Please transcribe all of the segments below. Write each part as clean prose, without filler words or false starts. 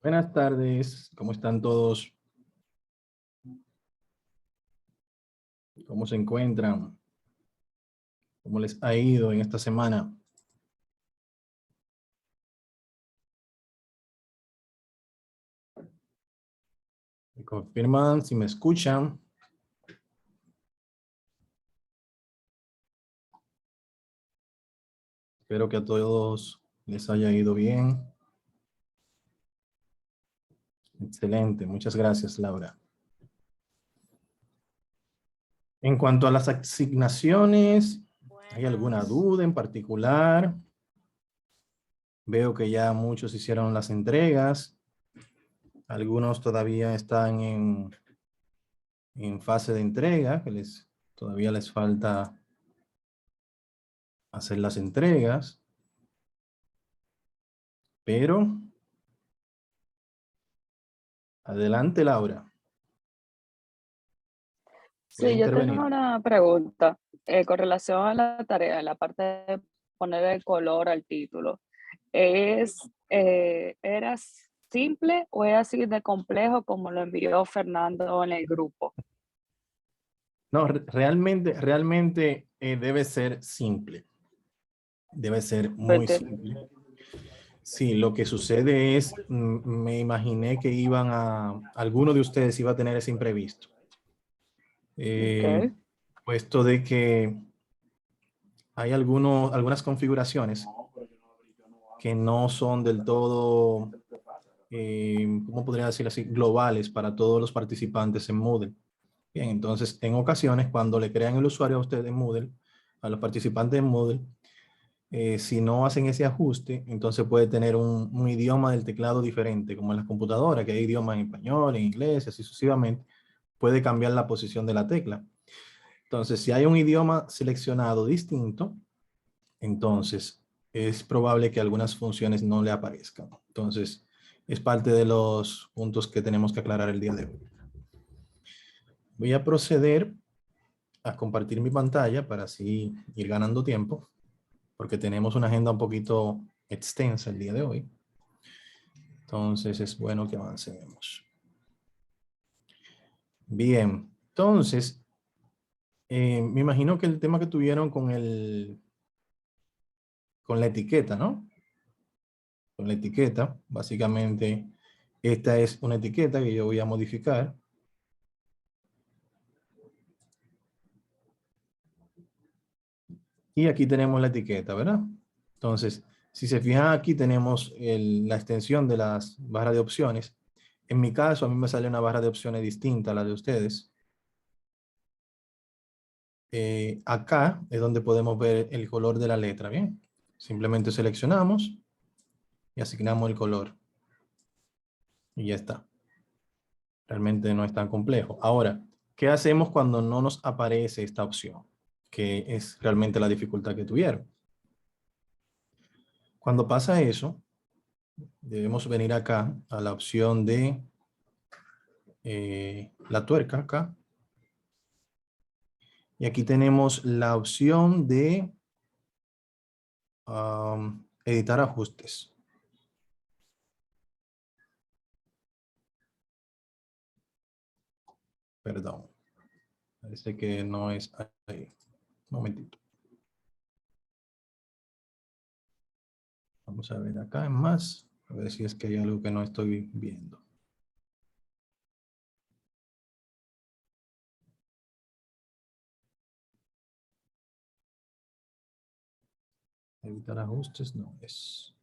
Buenas tardes, ¿cómo están todos? ¿Cómo se encuentran? ¿Cómo les ha ido en esta semana? ¿Me confirman si me escuchan? Espero que a todos les haya ido bien. Excelente, muchas gracias, Laura. En cuanto a las asignaciones, ¿hay alguna Buenas. duda en particular? Veo que ya muchos hicieron las entregas. Algunos todavía están en fase de entrega, que todavía les falta hacer las entregas. Pero, adelante, Laura. Puede Sí, yo tengo intervenir. una pregunta con relación a la tarea, la parte de poner el color al título. ¿Era simple o es así de complejo como lo envió Fernando en el grupo? No, realmente debe ser simple. Debe ser muy Porque, simple. Sí, lo que sucede es, me imaginé que alguno de ustedes iba a tener ese imprevisto. ok, Puesto de que hay algunas configuraciones que no son del todo, ¿cómo podría decir así? Globales para todos los participantes en Moodle. Bien, entonces en ocasiones cuando le crean el usuario a ustedes en Moodle, a los participantes en Moodle, si no hacen ese ajuste, entonces puede tener un idioma del teclado diferente, como en las computadoras, que hay idiomas en español, en inglés, así sucesivamente, puede cambiar la posición de la tecla. Entonces, si hay un idioma seleccionado distinto, entonces es probable que algunas funciones no le aparezcan. Entonces, es parte de los puntos que tenemos que aclarar el día de hoy. Voy a proceder a compartir mi pantalla para así ir ganando tiempo, porque tenemos una agenda un poquito extensa el día de hoy. Entonces es bueno que avancemos. Bien, entonces, me imagino que el tema que tuvieron con la etiqueta, ¿no? Con la etiqueta, básicamente, esta es una etiqueta que yo voy a modificar. Y aquí tenemos la etiqueta, ¿verdad? Entonces, si se fijan aquí tenemos la extensión de las barras de opciones. En mi caso, a mí me sale una barra de opciones distinta a la de ustedes. Acá es donde podemos ver el color de la letra, ¿bien? Simplemente seleccionamos y asignamos el color. Y ya está. Realmente no es tan complejo. Ahora, ¿qué hacemos cuando no nos aparece esta opción? Que es realmente la dificultad que tuvieron. Cuando pasa eso, debemos venir acá a la opción de la tuerca acá. Y aquí tenemos la opción de editar ajustes. Perdón. Parece que no es ahí. Un momentito. Vamos a ver acá en más. A ver si es que hay algo que no estoy viendo. Evitar ajustes no es.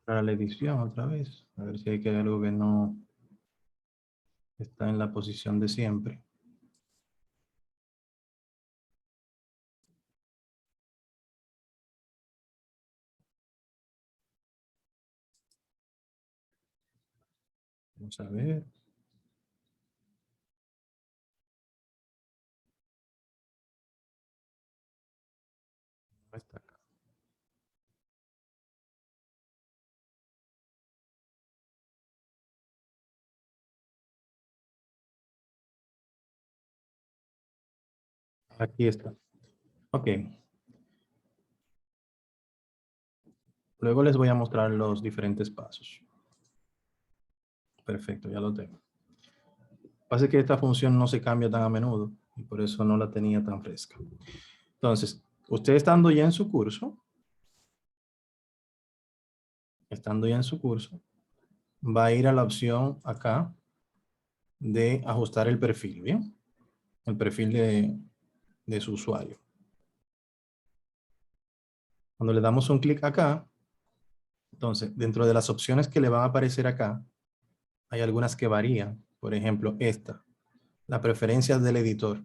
Para la edición otra vez. A ver si hay que algo que no está en la posición de siempre. Vamos a ver. No está acá. Aquí está. Ok. Luego les voy a mostrar los diferentes pasos. Perfecto, ya lo tengo. Pasa que esta función no se cambia tan a menudo y por eso no la tenía tan fresca. Entonces, usted estando ya en su curso, va a ir a la opción acá de ajustar el perfil, ¿bien? El perfil de su usuario. Cuando le damos un clic acá, entonces, dentro de las opciones que le van a aparecer acá, hay algunas que varían. Por ejemplo, esta, las preferencias del editor.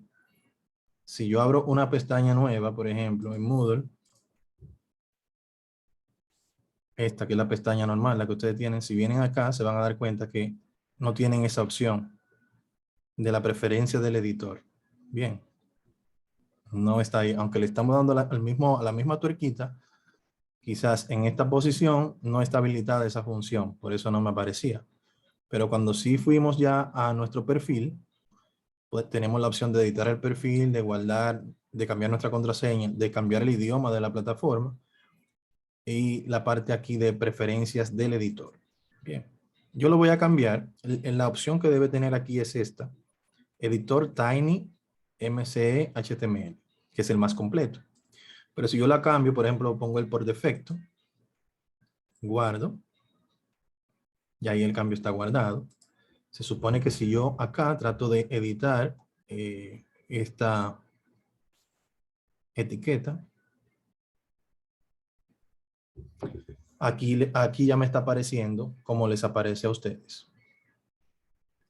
Si yo abro una pestaña nueva, por ejemplo, en Moodle, esta que es la pestaña normal, la que ustedes tienen, si vienen acá, se van a dar cuenta que no tienen esa opción de la preferencia del editor. Bien, no está ahí. Aunque le estamos dando a la misma tuerquita, quizás en esta posición no está habilitada esa función, por eso no me aparecía. Pero cuando sí fuimos ya a nuestro perfil, pues tenemos la opción de editar el perfil, de guardar, de cambiar nuestra contraseña, de cambiar el idioma de la plataforma y la parte aquí de preferencias del editor. Bien, yo lo voy a cambiar. En la opción que debe tener aquí es esta, editor Tiny MCE HTML, que es el más completo. Pero si yo la cambio, por ejemplo, pongo el por defecto, guardo, y ahí el cambio está guardado. Se supone que si yo acá trato de editar esta etiqueta, aquí ya me está apareciendo como les aparece a ustedes,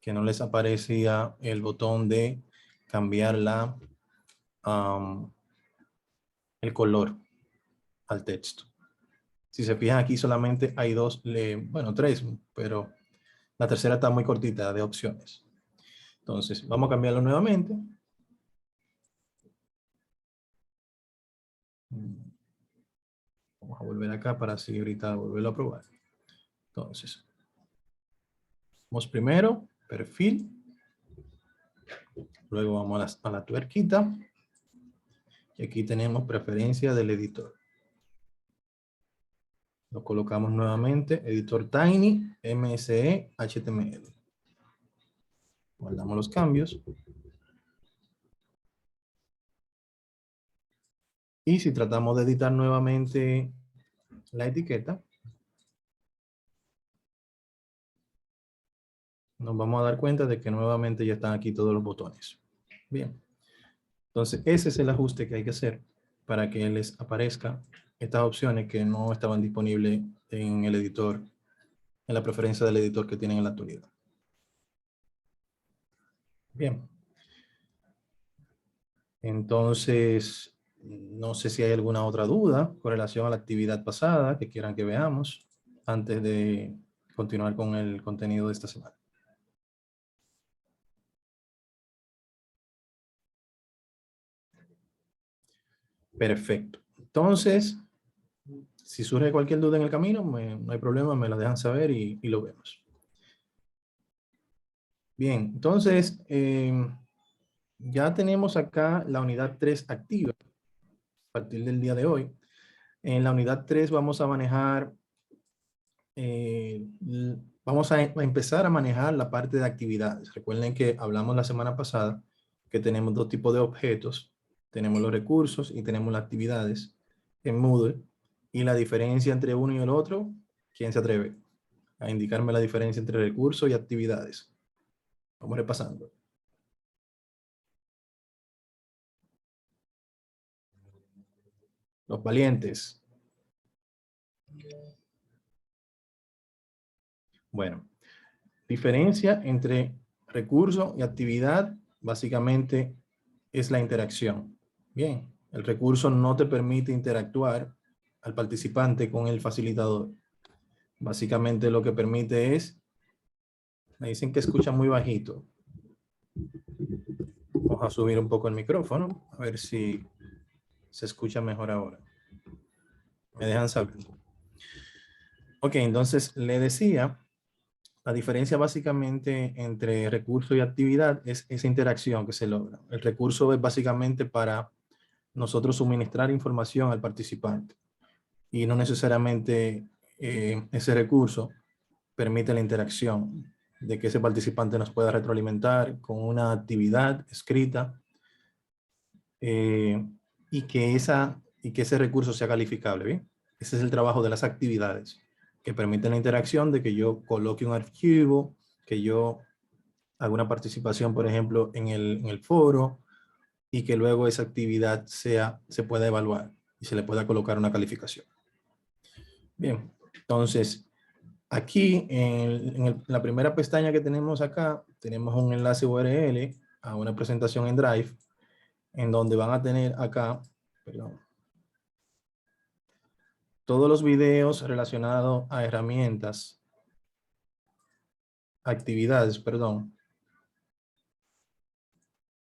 que no les aparecía el botón de cambiar el color al texto. Si se fijan aquí solamente hay bueno, tres, pero la tercera está muy cortita de opciones. Entonces, vamos a cambiarlo nuevamente. Vamos a volver acá para así ahorita volverlo a probar. Entonces, vamos primero, perfil. Luego vamos a la tuerquita. Y aquí tenemos preferencia del editor. Lo colocamos nuevamente, editor Tiny, MSE, HTML. Guardamos los cambios. Y si tratamos de editar nuevamente la etiqueta, nos vamos a dar cuenta de que nuevamente ya están aquí todos los botones. Bien. Entonces, ese es el ajuste que hay que hacer para que les aparezca estas opciones que no estaban disponibles en el editor, en la preferencia del editor que tienen en la actualidad. Bien. Entonces, no sé si hay alguna otra duda con relación a la actividad pasada que quieran que veamos antes de continuar con el contenido de esta semana. Perfecto. Entonces, si surge cualquier duda en el camino, no hay problema, me la dejan saber y lo vemos. Bien, entonces, ya tenemos acá la unidad 3 activa a partir del día de hoy. En la unidad 3 vamos a manejar, vamos a empezar a manejar la parte de actividades. Recuerden que hablamos la semana pasada que tenemos dos tipos de objetos. Tenemos los recursos y tenemos las actividades en Moodle. Y la diferencia entre uno y el otro, ¿quién se atreve a indicarme la diferencia entre recursos y actividades? Vamos repasando. Los valientes. Bueno, diferencia entre recurso y actividad básicamente es la interacción. Bien, el recurso no te permite interactuar al participante con el facilitador. Básicamente lo que permite es, me dicen que escucha muy bajito. Vamos a subir un poco el micrófono, a ver si se escucha mejor ahora. Me dejan saber. Ok, entonces le decía, La diferencia básicamente entre recurso y actividad es esa interacción que se logra. El recurso es básicamente para nosotros suministrar información al participante y no necesariamente ese recurso permite la interacción de que ese participante nos pueda retroalimentar con una actividad escrita y que ese recurso sea calificable, ¿bien? Ese es el trabajo de las actividades, que permiten la interacción de que yo coloque un archivo, que yo haga una participación, por ejemplo, en el foro, y que luego esa actividad se pueda evaluar y se le pueda colocar una calificación. Bien, entonces, aquí en la primera pestaña que tenemos acá, tenemos un enlace URL a una presentación en Drive, en donde van a tener acá, perdón, todos los videos relacionados a herramientas, actividades, perdón,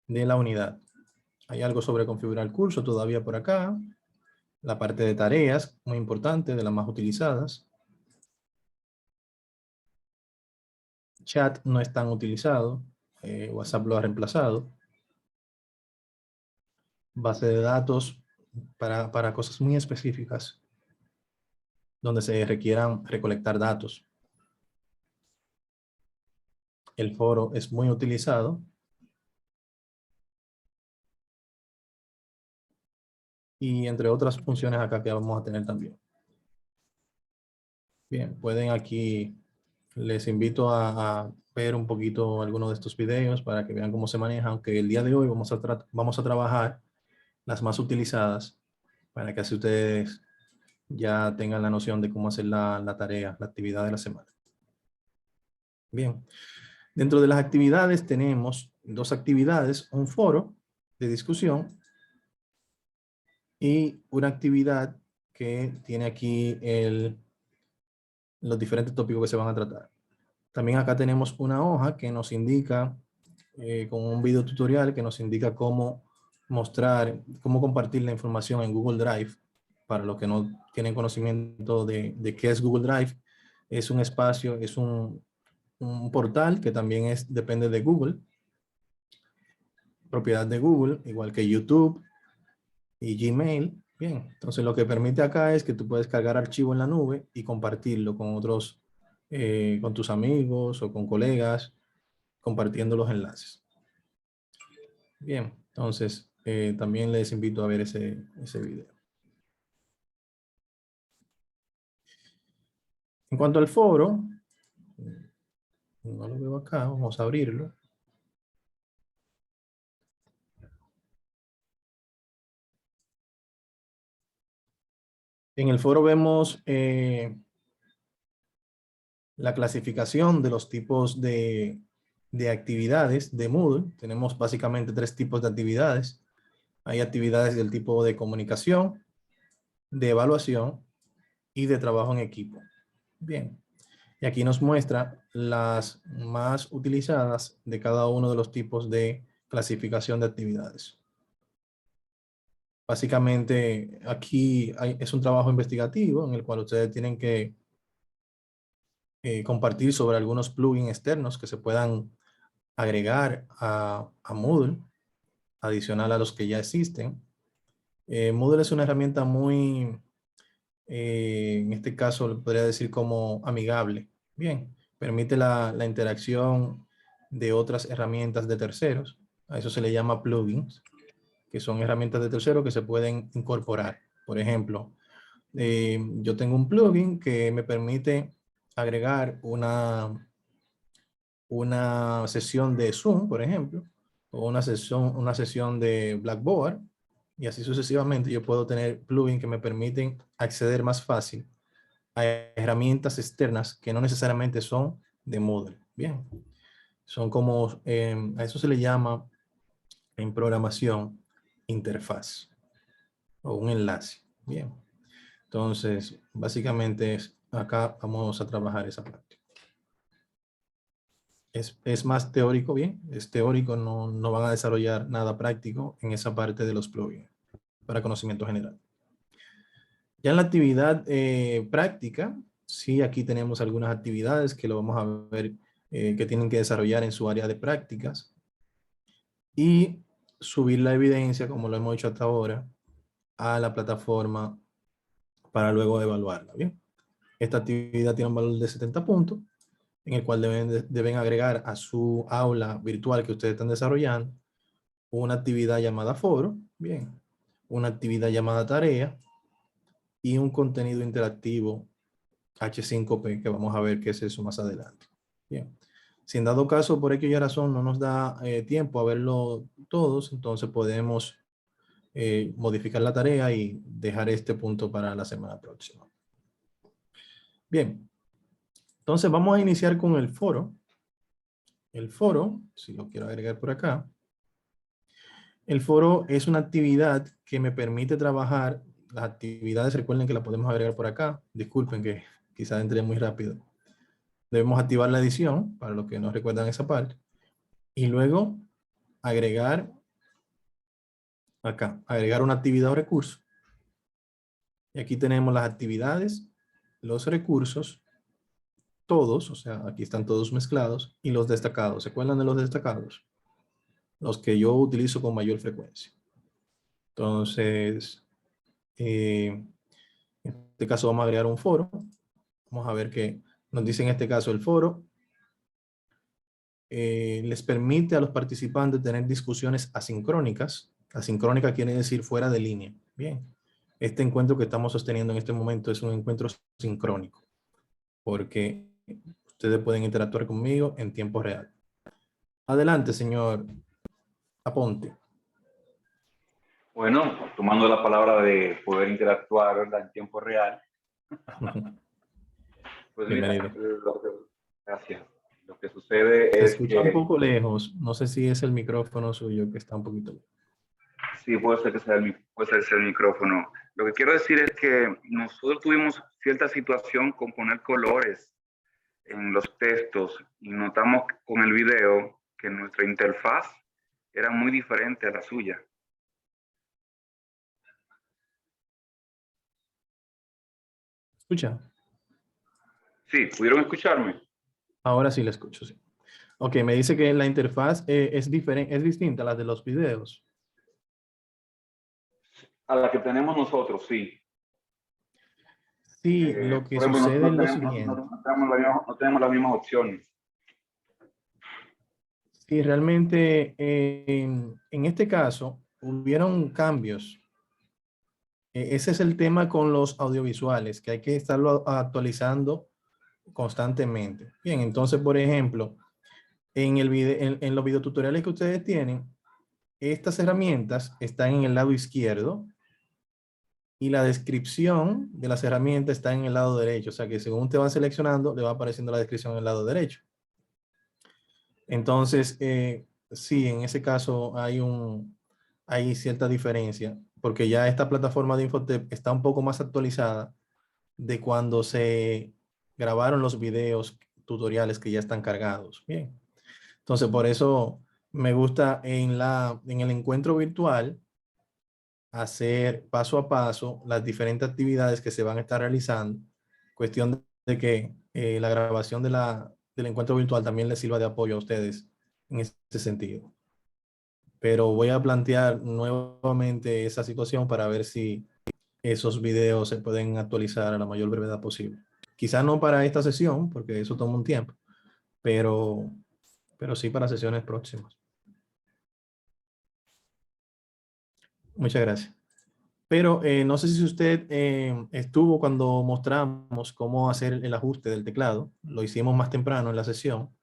de la unidad. Hay algo sobre configurar el curso todavía por acá. La parte de tareas, muy importante, de las más utilizadas. Chat no es tan utilizado. WhatsApp lo ha reemplazado. Base de datos para cosas muy específicas, donde se requieran recolectar datos. El foro es muy utilizado. Y entre otras funciones acá que vamos a tener también. Bien, pueden aquí, les invito a ver un poquito algunos de estos videos para que vean cómo se maneja, aunque el día de hoy vamos a trabajar las más utilizadas para que así ustedes ya tengan la noción de cómo hacer la tarea, la actividad de la semana. Bien, dentro de las actividades tenemos dos actividades, un foro de discusión y una actividad que tiene aquí los diferentes tópicos que se van a tratar. También acá tenemos una hoja que nos indica, con un video tutorial que nos indica cómo mostrar, cómo compartir la información en Google Drive. Para los que no tienen conocimiento de qué es Google Drive, es un espacio, es un portal que también depende de Google, propiedad de Google, igual que YouTube y Gmail. Bien, entonces lo que permite acá es que tú puedes cargar archivo en la nube y compartirlo con otros, con tus amigos o con colegas, compartiendo los enlaces. Bien, entonces también les invito a ver ese video. En cuanto al foro, no lo veo acá, vamos a abrirlo. En el foro vemos la clasificación de los tipos de actividades de Moodle. Tenemos básicamente 3 tipos de actividades. Hay actividades del tipo de comunicación, de evaluación y de trabajo en equipo. Bien, y aquí nos muestra las más utilizadas de cada uno de los tipos de clasificación de actividades. Básicamente aquí es un trabajo investigativo en el cual ustedes tienen que compartir sobre algunos plugins externos que se puedan agregar a Moodle, adicional a los que ya existen. Moodle es una herramienta muy, en este caso le podría decir como amigable. Bien, permite la interacción de otras herramientas de terceros. A eso se le llama plugins, que son herramientas de terceros que se pueden incorporar. Por ejemplo, yo tengo un plugin que me permite agregar una sesión de Zoom, por ejemplo, o una sesión de Blackboard, y así sucesivamente. Yo puedo tener plugins que me permiten acceder más fácil a herramientas externas que no necesariamente son de Moodle. Bien, son como, a eso se le llama en programación interfaz o un enlace. Bien, entonces básicamente acá vamos a trabajar esa parte. Es más teórico, bien, es teórico, no van a desarrollar nada práctico en esa parte de los plugins para conocimiento general. Ya en la actividad práctica, Sí, aquí tenemos algunas actividades que lo vamos a ver que tienen que desarrollar en su área de prácticas y subir la evidencia, como lo hemos hecho hasta ahora, a la plataforma para luego evaluarla. Bien, esta actividad tiene un valor de 70 puntos, en el cual deben agregar a su aula virtual que ustedes están desarrollando una actividad llamada foro, bien, una actividad llamada tarea y un contenido interactivo H5P, que vamos a ver qué es eso más adelante. Bien. Si en dado caso, por X razón, no nos da tiempo a verlo todos, entonces podemos modificar la tarea y dejar este punto para la semana próxima. Bien, entonces vamos a iniciar con el foro. El foro, si lo quiero agregar por acá, el foro es una actividad que me permite trabajar las actividades. Recuerden que la podemos agregar por acá. Disculpen que quizás entré muy rápido. Debemos activar la edición, para los que no recuerdan esa parte. Y luego agregar acá, agregar una actividad o recurso. Y aquí tenemos las actividades, los recursos, todos, o sea, aquí están todos mezclados, y los destacados. ¿Se acuerdan de los destacados? Los que yo utilizo con mayor frecuencia. Entonces, en este caso vamos a agregar un foro. Vamos a ver qué nos dice en este caso el foro. Les permite a los participantes tener discusiones asincrónicas. Asincrónica quiere decir fuera de línea. Bien. Este encuentro que estamos sosteniendo en este momento es un encuentro sincrónico, porque ustedes pueden interactuar conmigo en tiempo real. Adelante, señor Aponte. Bueno, tomando la palabra de poder interactuar, ¿verdad?, en tiempo real. Pues Bienvenido. mira, gracias. Lo que sucede Se es escucha un que poco lejos. No sé si es el micrófono suyo que está un poquito lejos. sí, puede ser que sea el micrófono. Lo que quiero decir es que nosotros tuvimos cierta situación con poner colores en los textos y notamos con el video que nuestra interfaz era muy diferente a la suya. ¿Escucha? Sí, ¿pudieron escucharme? Ahora sí la escucho, sí. Ok, me dice que la interfaz es diferente, es distinta a la de los videos. A la que tenemos nosotros, sí. Sí, lo que Por ejemplo, sucede es lo siguiente. no tenemos las mismas opciones. Sí, realmente en este caso hubieron cambios. Ese es el tema con los audiovisuales, que hay que estarlo actualizando constantemente. Bien, entonces, por ejemplo, en los videotutoriales que ustedes tienen, estas herramientas están en el lado izquierdo y la descripción de las herramientas está en el lado derecho. O sea que según te van seleccionando, le va apareciendo la descripción en el lado derecho. Entonces, sí, en ese caso hay cierta diferencia, porque ya esta plataforma de Infotep está un poco más actualizada de cuando se grabaron los videos tutoriales que ya están cargados. Bien. Entonces, por eso me gusta en el encuentro virtual hacer paso a paso las diferentes actividades que se van a estar realizando. Cuestión de que la grabación del encuentro virtual también les sirva de apoyo a ustedes en este sentido. Pero voy a plantear nuevamente esa situación para ver si esos videos se pueden actualizar a la mayor brevedad posible. Quizá no para esta sesión, porque eso toma un tiempo, pero sí para sesiones próximas. Muchas gracias. Pero no sé si usted estuvo cuando mostramos cómo hacer el ajuste del teclado. Lo hicimos más temprano en la sesión.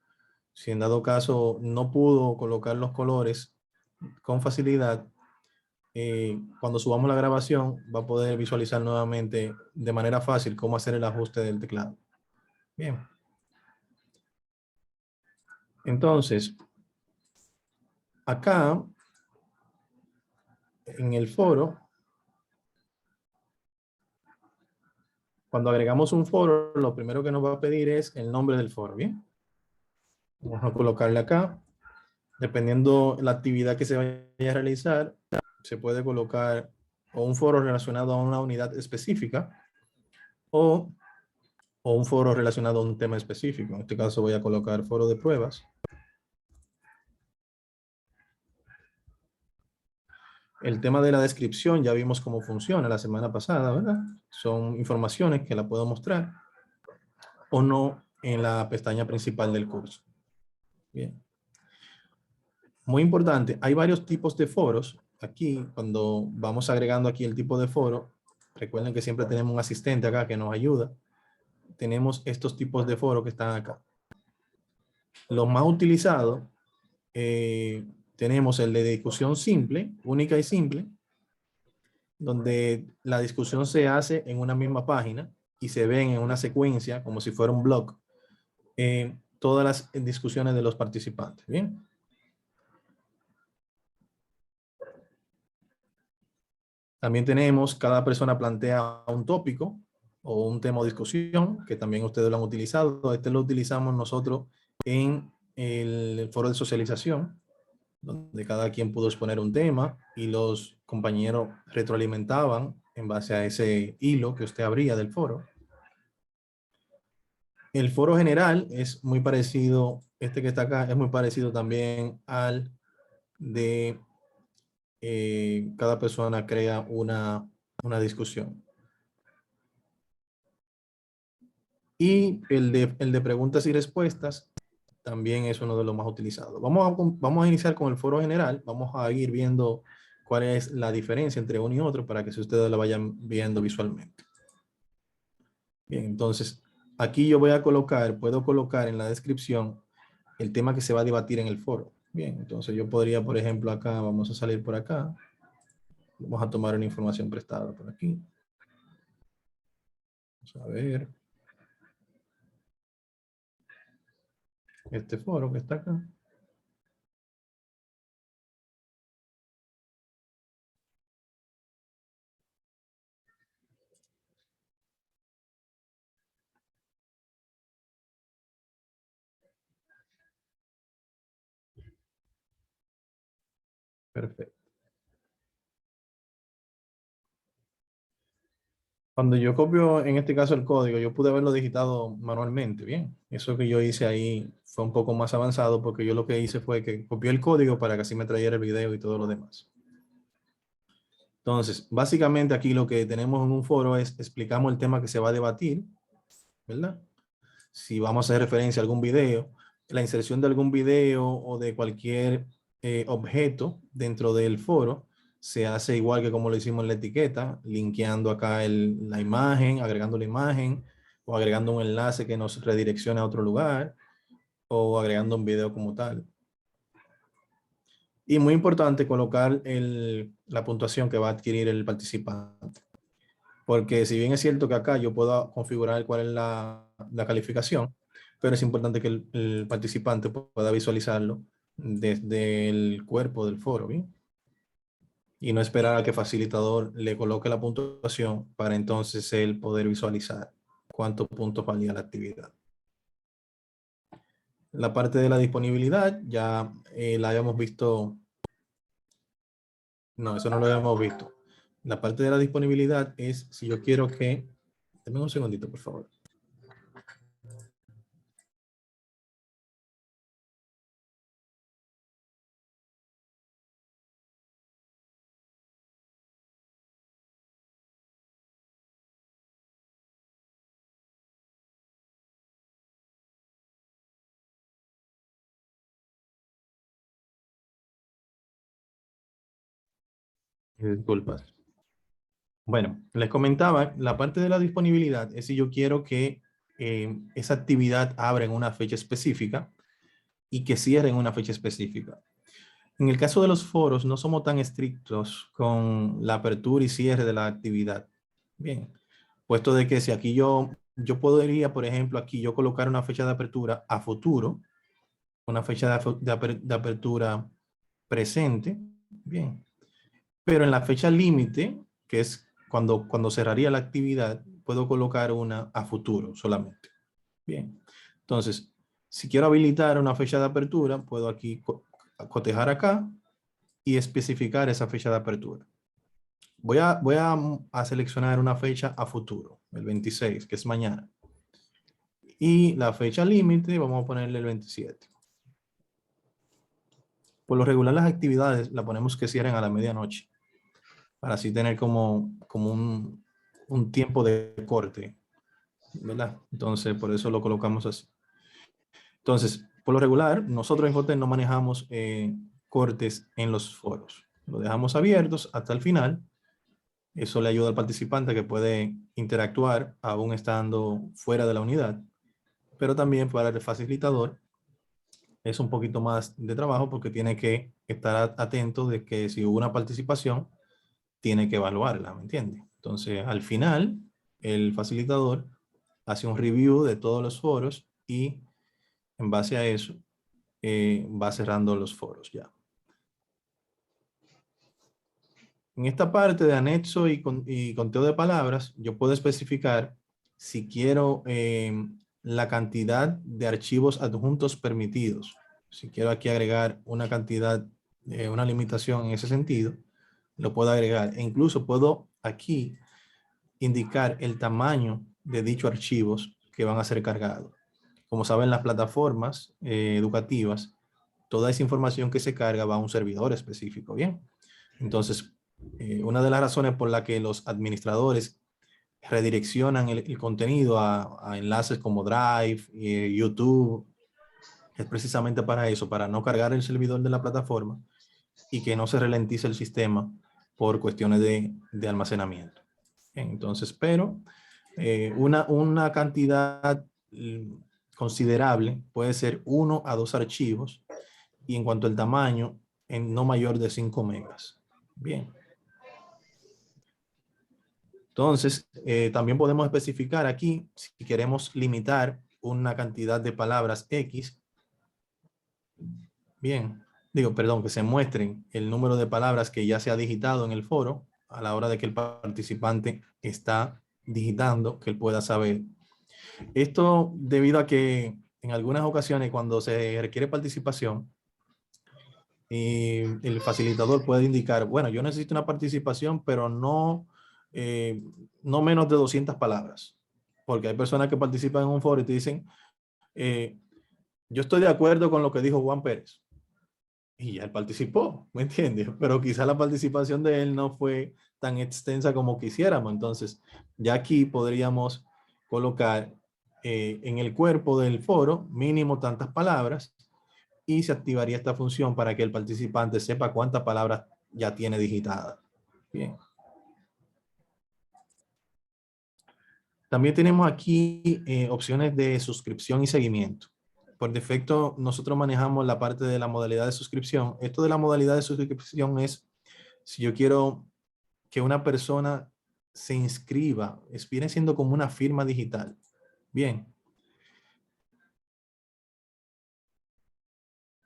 Si en dado caso no pudo colocar los colores con facilidad, cuando subamos la grabación va a poder visualizar nuevamente de manera fácil cómo hacer el ajuste del teclado. Bien. Entonces, acá en el foro, cuando agregamos un foro, lo primero que nos va a pedir es el nombre del foro. Bien. Vamos a colocarle acá. Dependiendo la actividad que se vaya a realizar, se puede colocar o un foro relacionado a una unidad específica o o un foro relacionado a un tema específico. En este caso voy a colocar foro de pruebas. El tema de la descripción, ya vimos cómo funciona la semana pasada, ¿verdad? Son informaciones que la puedo mostrar o no en la pestaña principal del curso. Bien. Muy importante, hay varios tipos de foros. Aquí, cuando vamos agregando aquí el tipo de foro, recuerden que siempre tenemos un asistente acá que nos ayuda. Tenemos estos tipos de foros que están acá. Los más utilizados, tenemos el de discusión simple, única y simple, donde la discusión se hace en una misma página y se ven en una secuencia, como si fuera un blog, todas las discusiones de los participantes. Bien. También tenemos, cada persona plantea un tópico o un tema de discusión, que también ustedes lo han utilizado. Este lo utilizamos nosotros en el foro de socialización, donde cada quien pudo exponer un tema y los compañeros retroalimentaban en base a ese hilo que usted abría del foro. El foro general es muy parecido, este que está acá, es muy parecido también al de cada persona crea una discusión. Y el de preguntas y respuestas también es uno de los más utilizados. Vamos a iniciar con el foro general. Vamos a ir viendo cuál es la diferencia entre uno y otro para que ustedes la vayan viendo visualmente. Bien, entonces aquí yo voy a colocar, puedo colocar en la descripción el tema que se va a debatir en el foro. Bien, entonces yo podría, por ejemplo, acá, vamos a salir por acá. Vamos a tomar una información prestada por aquí. Vamos a ver. Este foro que está acá. Perfecto. Cuando yo copio, en este caso, el código, yo pude haberlo digitado manualmente, bien. Eso que yo hice ahí fue un poco más avanzado porque yo lo que hice fue que copié el código para que así me trayera el video y todo lo demás. Entonces, básicamente aquí lo que tenemos en un foro es, explicamos el tema que se va a debatir, ¿verdad? Si vamos a hacer referencia a algún video, la inserción de algún video o de cualquier objeto dentro del foro, se hace igual que como lo hicimos en la etiqueta, linkeando acá la imagen, agregando la imagen, o agregando un enlace que nos redireccione a otro lugar, o agregando un video como tal. Y muy importante colocar la puntuación que va a adquirir el participante. Porque si bien es cierto que acá yo puedo configurar cuál es la calificación, pero es importante que el participante pueda visualizarlo desde el cuerpo del foro, ¿bien? Y no esperar a que el facilitador le coloque la puntuación para entonces él poder visualizar cuántos puntos valía la actividad. La parte de la disponibilidad ya la habíamos visto. No, eso no lo habíamos visto. La parte de la disponibilidad es si yo quiero que... Deme un segundito, por favor. Disculpas. Bueno, les comentaba, la parte de la disponibilidad es si yo quiero que esa actividad abra en una fecha específica y que cierre en una fecha específica. En el caso de los foros, no somos tan estrictos con la apertura y cierre de la actividad. Bien, puesto de que si aquí yo podría, por ejemplo, aquí yo colocar una fecha de apertura a futuro, una fecha de apertura presente, bien, pero en la fecha límite, que es cuando cerraría la actividad, puedo colocar una a futuro solamente. Bien, entonces, si quiero habilitar una fecha de apertura, puedo aquí cotejar acá y especificar esa fecha de apertura. Voy a seleccionar una fecha a futuro, el 26, que es mañana. Y la fecha límite, vamos a ponerle el 27. Por lo regular, las actividades la ponemos que cierren a la medianoche, para así tener como un tiempo de corte, ¿verdad? Entonces, por eso lo colocamos así. Entonces, por lo regular, nosotros en Hotmail no manejamos cortes en los foros. Lo dejamos abiertos hasta el final. Eso le ayuda al participante que puede interactuar aún estando fuera de la unidad. Pero también para el facilitador es un poquito más de trabajo porque tiene que estar atento de que si hubo una participación, tiene que evaluarla, ¿me entiende? Entonces, al final, el facilitador hace un review de todos los foros y en base a eso va cerrando los foros ya. En esta parte de anexo y conteo de palabras, yo puedo especificar si quiero la cantidad de archivos adjuntos permitidos. Si quiero aquí agregar una cantidad, una limitación en ese sentido, lo puedo agregar. E incluso puedo aquí indicar el tamaño de dichos archivos que van a ser cargados. Como saben, las plataformas educativas, toda esa información que se carga va a un servidor específico, ¿bien? Entonces, una de las razones por la que los administradores redireccionan el contenido a enlaces como Drive, YouTube, es precisamente para eso, para no cargar el servidor de la plataforma y que no se ralentice el sistema por cuestiones de almacenamiento. Entonces, pero una cantidad considerable puede ser 1 a 2 archivos y en cuanto al tamaño, en no mayor de 5 megas. Bien. Entonces, también podemos especificar aquí si queremos limitar una cantidad de palabras X. Bien, digo, perdón, que se muestren el número de palabras que ya se ha digitado en el foro a la hora de que el participante está digitando, que él pueda saber. Esto debido a que en algunas ocasiones cuando se requiere participación, el facilitador puede indicar, bueno, yo necesito una participación, pero no menos de 200 palabras. Porque hay personas que participan en un foro y te dicen, yo estoy de acuerdo con lo que dijo Juan Pérez. Y ya él participó, ¿me entiendes? Pero quizá la participación de él no fue tan extensa como quisiéramos. Entonces, ya aquí podríamos colocar en el cuerpo del foro mínimo tantas palabras y se activaría esta función para que el participante sepa cuántas palabras ya tiene digitadas. Bien. También tenemos aquí opciones de suscripción y seguimiento. Por defecto, nosotros manejamos la parte de la modalidad de suscripción. Esto de la modalidad de suscripción es si yo quiero que una persona se inscriba, viene siendo como una firma digital. Bien.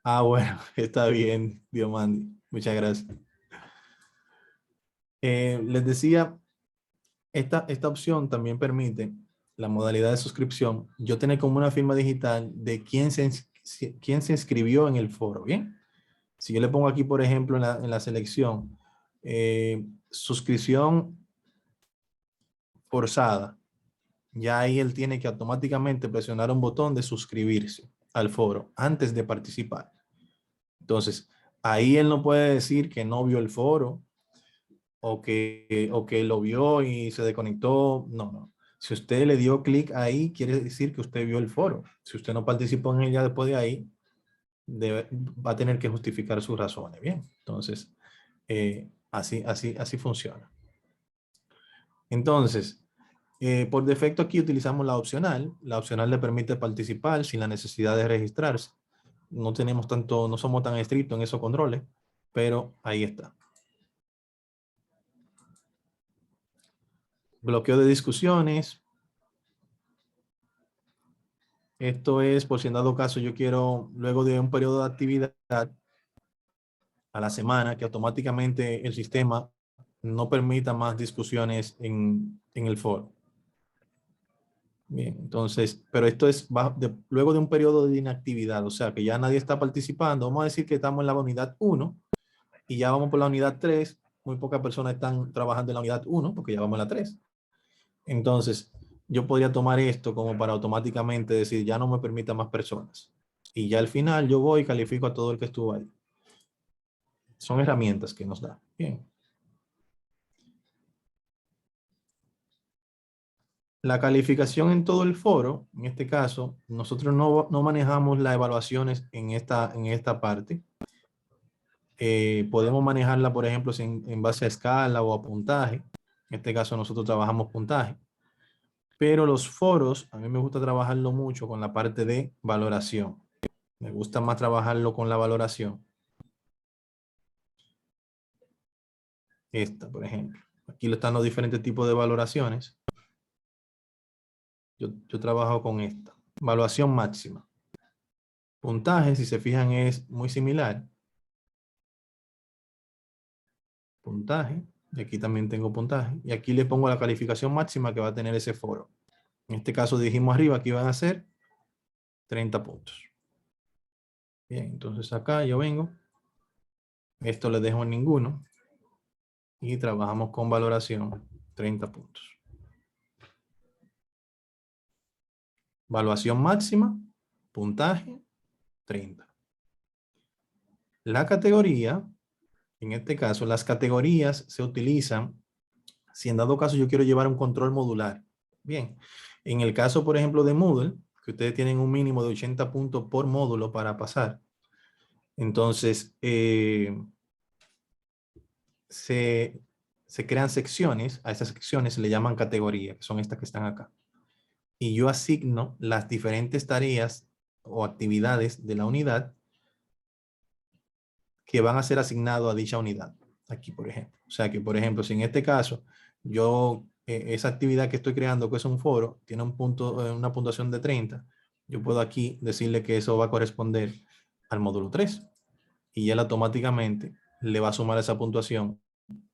Ah, bueno, está bien, Diomandi. Muchas gracias. Les decía, esta opción también permite la modalidad de suscripción, yo tener como una firma digital de quién se inscribió en el foro, ¿bien? Si yo le pongo aquí, por ejemplo, en la selección, suscripción forzada, ya ahí él tiene que automáticamente presionar un botón de suscribirse al foro antes de participar. Entonces, ahí él no puede decir que no vio el foro o que lo vio y se desconectó. No, no. Si usted le dio clic ahí, quiere decir que usted vio el foro. Si usted no participó en ella después de ahí, va a tener que justificar sus razones. Bien, entonces, así funciona. Entonces, por defecto aquí utilizamos la opcional. La opcional le permite participar sin la necesidad de registrarse. No tenemos tanto, no somos tan estrictos en esos controles, pero ahí está. Bloqueo de discusiones. Esto es por si en dado caso yo quiero, luego de un periodo de actividad a la semana, que automáticamente el sistema no permita más discusiones en el foro. Bien, entonces, pero esto es luego de un periodo de inactividad, o sea que ya nadie está participando. Vamos a decir que estamos en la unidad 1 y ya vamos por la unidad 3. Muy pocas personas están trabajando en la unidad 1 porque ya vamos a la 3. Entonces, yo podría tomar esto como para automáticamente decir, ya no me permita más personas. Y ya al final yo voy y califico a todo el que estuvo ahí. Son herramientas que nos da. Bien. La calificación en todo el foro, en este caso, nosotros no manejamos las evaluaciones en esta parte. Podemos manejarla, por ejemplo, en base a escala o a puntaje. En este caso, nosotros trabajamos puntaje. Pero los foros, a mí me gusta trabajarlo mucho con la parte de valoración. Me gusta más trabajarlo con la valoración. Esta, por ejemplo. Aquí están los diferentes tipos de valoraciones. Yo trabajo con esta. Evaluación máxima. Puntaje, si se fijan, es muy similar. Puntaje. Y aquí también tengo puntaje. Y aquí le pongo la calificación máxima que va a tener ese foro. En este caso dijimos arriba que iban a ser 30 puntos. Bien, entonces acá yo vengo. Esto le dejo en ninguno. Y trabajamos con valoración 30 puntos. Evaluación máxima, puntaje 30. La categoría, en este caso, las categorías se utilizan si en dado caso yo quiero llevar un control modular. Bien, en el caso, por ejemplo, de Moodle, que ustedes tienen un mínimo de 80 puntos por módulo para pasar, entonces se crean secciones, a esas secciones se le llaman categorías, que son estas que están acá. Y yo asigno las diferentes tareas o actividades de la unidad que van a ser asignados a dicha unidad. Aquí, por ejemplo. O sea que, por ejemplo, si en este caso yo, esa actividad que estoy creando, que es un foro, tiene un punto, una puntuación de 30, yo puedo aquí decirle que eso va a corresponder al módulo 3. Y él automáticamente le va a sumar esa puntuación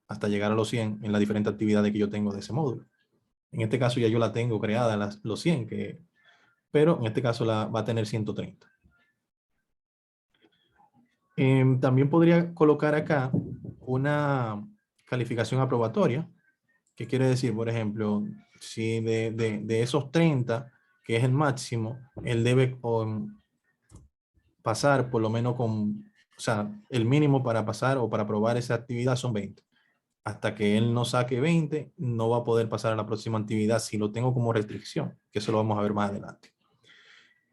hasta llegar a los 100 en las diferentes actividades que yo tengo de ese módulo. En este caso ya yo la tengo creada, los 100, pero en este caso va a tener 130. También podría colocar acá una calificación aprobatoria. ¿Qué quiere decir? Por ejemplo, si de esos 30, que es el máximo, él debe pasar por lo menos con, o sea, el mínimo para pasar o para aprobar esa actividad son 20. Hasta que él no saque 20, no va a poder pasar a la próxima actividad si lo tengo como restricción, que eso lo vamos a ver más adelante.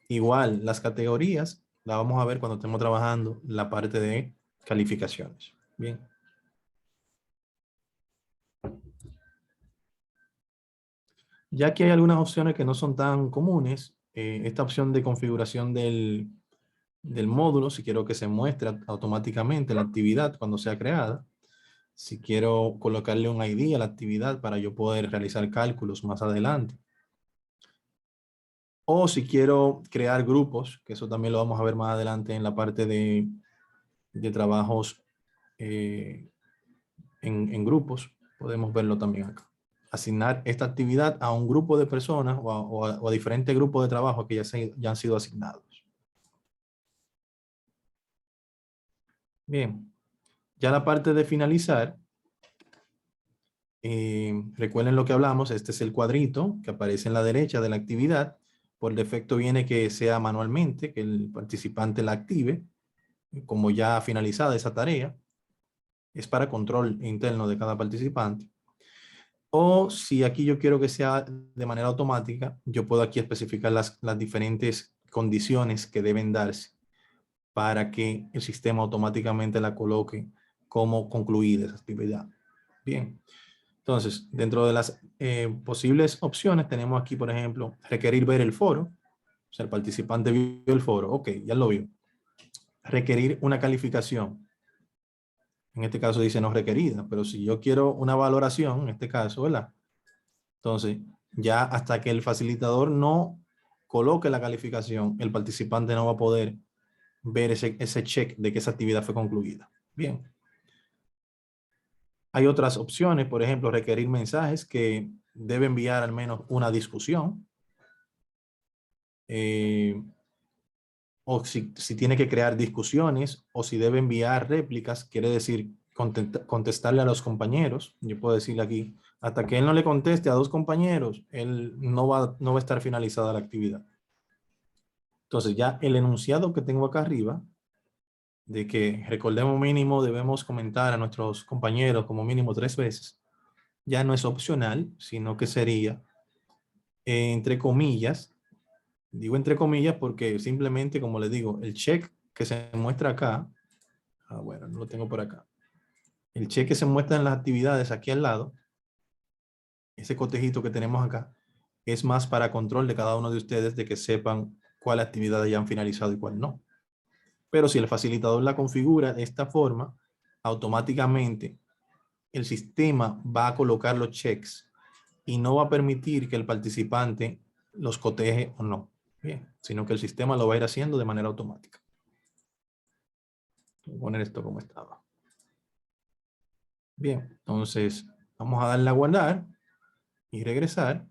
Igual, las categorías la vamos a ver cuando estemos trabajando la parte de calificaciones. Bien. Ya que hay algunas opciones que no son tan comunes, esta opción de configuración del módulo, si quiero que se muestre automáticamente la actividad cuando sea creada, si quiero colocarle un ID a la actividad para yo poder realizar cálculos más adelante, o si quiero crear grupos, que eso también lo vamos a ver más adelante en la parte de trabajos en grupos, podemos verlo también acá. Asignar esta actividad a un grupo de personas o a diferentes grupos de trabajo que ya han sido asignados. Bien, ya la parte de finalizar, recuerden lo que hablamos, este es el cuadrito que aparece en la derecha de la actividad. Por defecto viene que sea manualmente, que el participante la active, como ya finalizada esa tarea. Es para control interno de cada participante. O si aquí yo quiero que sea de manera automática, yo puedo aquí especificar las diferentes condiciones que deben darse para que el sistema automáticamente la coloque como concluida esa actividad. Bien. Entonces, dentro de las posibles opciones tenemos aquí, por ejemplo, requerir ver el foro. O sea, el participante vio el foro. Ok, ya lo vio. Requerir una calificación. En este caso dice no requerida, pero si yo quiero una valoración, en este caso, ¿verdad? Entonces, ya hasta que el facilitador no coloque la calificación, el participante no va a poder ver ese check de que esa actividad fue concluida. Bien. Hay otras opciones, por ejemplo, requerir mensajes que debe enviar al menos una discusión. O si tiene que crear discusiones o si debe enviar réplicas, quiere decir contestarle a los compañeros. Yo puedo decirle aquí, Hasta que él no le conteste a 2 compañeros, él no va a estar finalizada la actividad. Entonces ya el enunciado que tengo acá arriba, de que recordemos mínimo debemos comentar a nuestros compañeros como mínimo 3 veces, ya no es opcional, sino que sería, entre comillas, digo entre comillas porque simplemente, como les digo, el check que se muestra acá, bueno, no lo tengo por acá, el check que se muestra en las actividades aquí al lado, ese cotejito que tenemos acá, es más para control de cada uno de ustedes de que sepan cuál actividad ya han finalizado y cuál no. Pero si el facilitador la configura de esta forma, automáticamente el sistema va a colocar los checks y no va a permitir que el participante los coteje o no. Bien, sino que el sistema lo va a ir haciendo de manera automática. Voy a poner esto como estaba. Bien, entonces vamos a darle a guardar y regresar.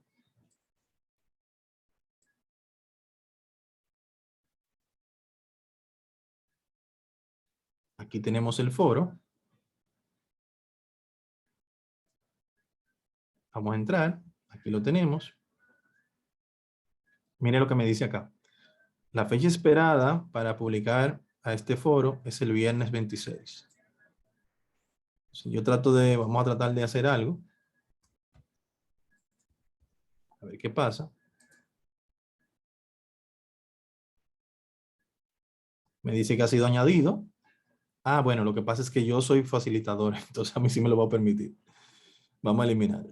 Aquí tenemos el foro. Vamos a entrar. Aquí lo tenemos. Mire lo que me dice acá. La fecha esperada para publicar a este foro es el viernes 26. Si yo vamos a tratar de hacer algo. A ver qué pasa. Me dice que ha sido añadido. Ah, bueno, lo que pasa es que yo soy facilitador, entonces a mí sí me lo va a permitir. Vamos a eliminar.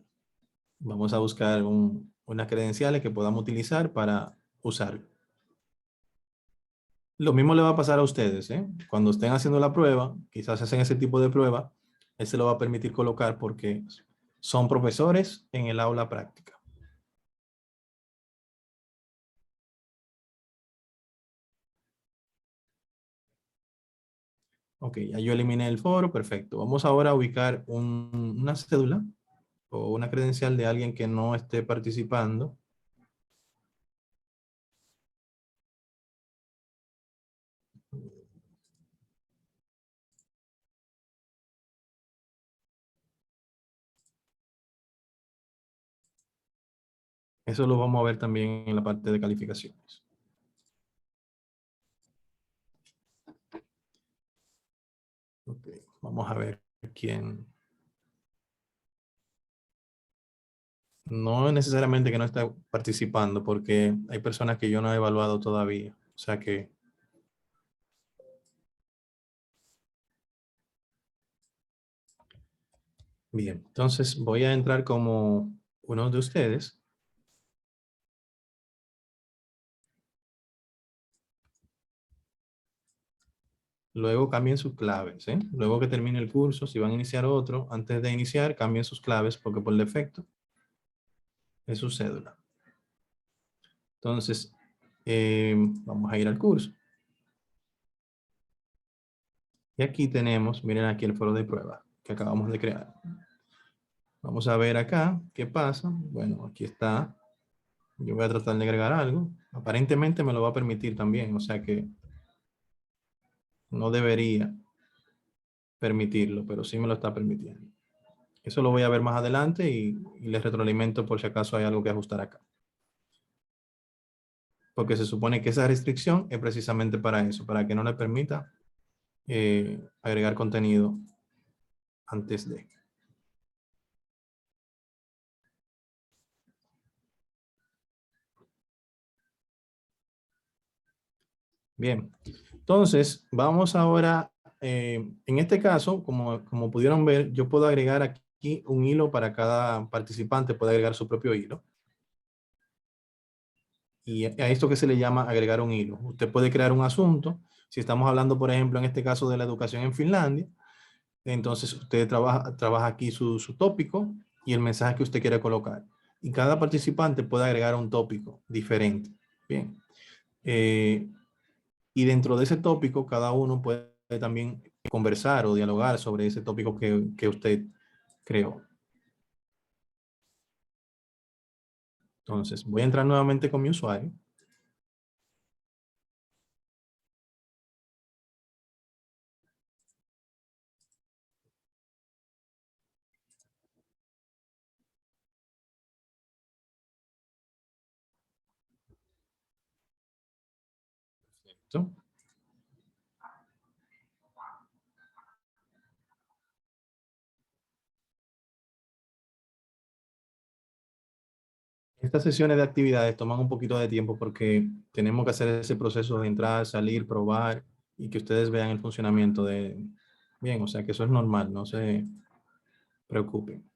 Vamos a buscar unas credenciales que podamos utilizar para usarlo. Lo mismo le va a pasar a ustedes, ¿eh? Cuando estén haciendo la prueba, quizás hacen ese tipo de prueba, él se lo va a permitir colocar porque son profesores en el aula práctica. Ok, ya yo eliminé el foro, perfecto. Vamos ahora a ubicar una cédula o una credencial de alguien que no esté participando. Eso lo vamos a ver también en la parte de calificaciones. Ok, vamos a ver quién. No necesariamente que no está participando, porque hay personas que yo no he evaluado todavía. O sea que... Bien, entonces voy a entrar como uno de ustedes. Luego cambien sus claves, ¿eh? Luego que termine el curso, si van a iniciar otro, antes de iniciar, cambien sus claves porque por defecto es su cédula. Entonces, vamos a ir al curso. Y aquí tenemos, miren aquí el foro de prueba que acabamos de crear. Vamos a ver acá qué pasa. Bueno, aquí está. Yo voy a tratar de agregar algo. Aparentemente me lo va a permitir también, o sea que no debería permitirlo, pero sí me lo está permitiendo. Eso lo voy a ver más adelante y les retroalimento por si acaso hay algo que ajustar acá. Porque se supone que esa restricción es precisamente para eso, para que no le permita agregar contenido antes de. Bien, entonces vamos ahora, en este caso, como pudieron ver, yo puedo agregar aquí un hilo para cada participante, puede agregar su propio hilo. Y a esto que se le llama agregar un hilo. Usted puede crear un asunto. Si estamos hablando, por ejemplo, en este caso de la educación en Finlandia, entonces usted trabaja aquí su tópico y el mensaje que usted quiere colocar. Y cada participante puede agregar un tópico diferente. Bien. Y dentro de ese tópico, cada uno puede también conversar o dialogar sobre ese tópico que usted creó. Entonces, voy a entrar nuevamente con mi usuario. ¿Sí? Estas sesiones de actividades toman un poquito de tiempo porque tenemos que hacer ese proceso de entrar, salir, probar y que ustedes vean el funcionamiento de... Bien, o sea que eso es normal, no se preocupen.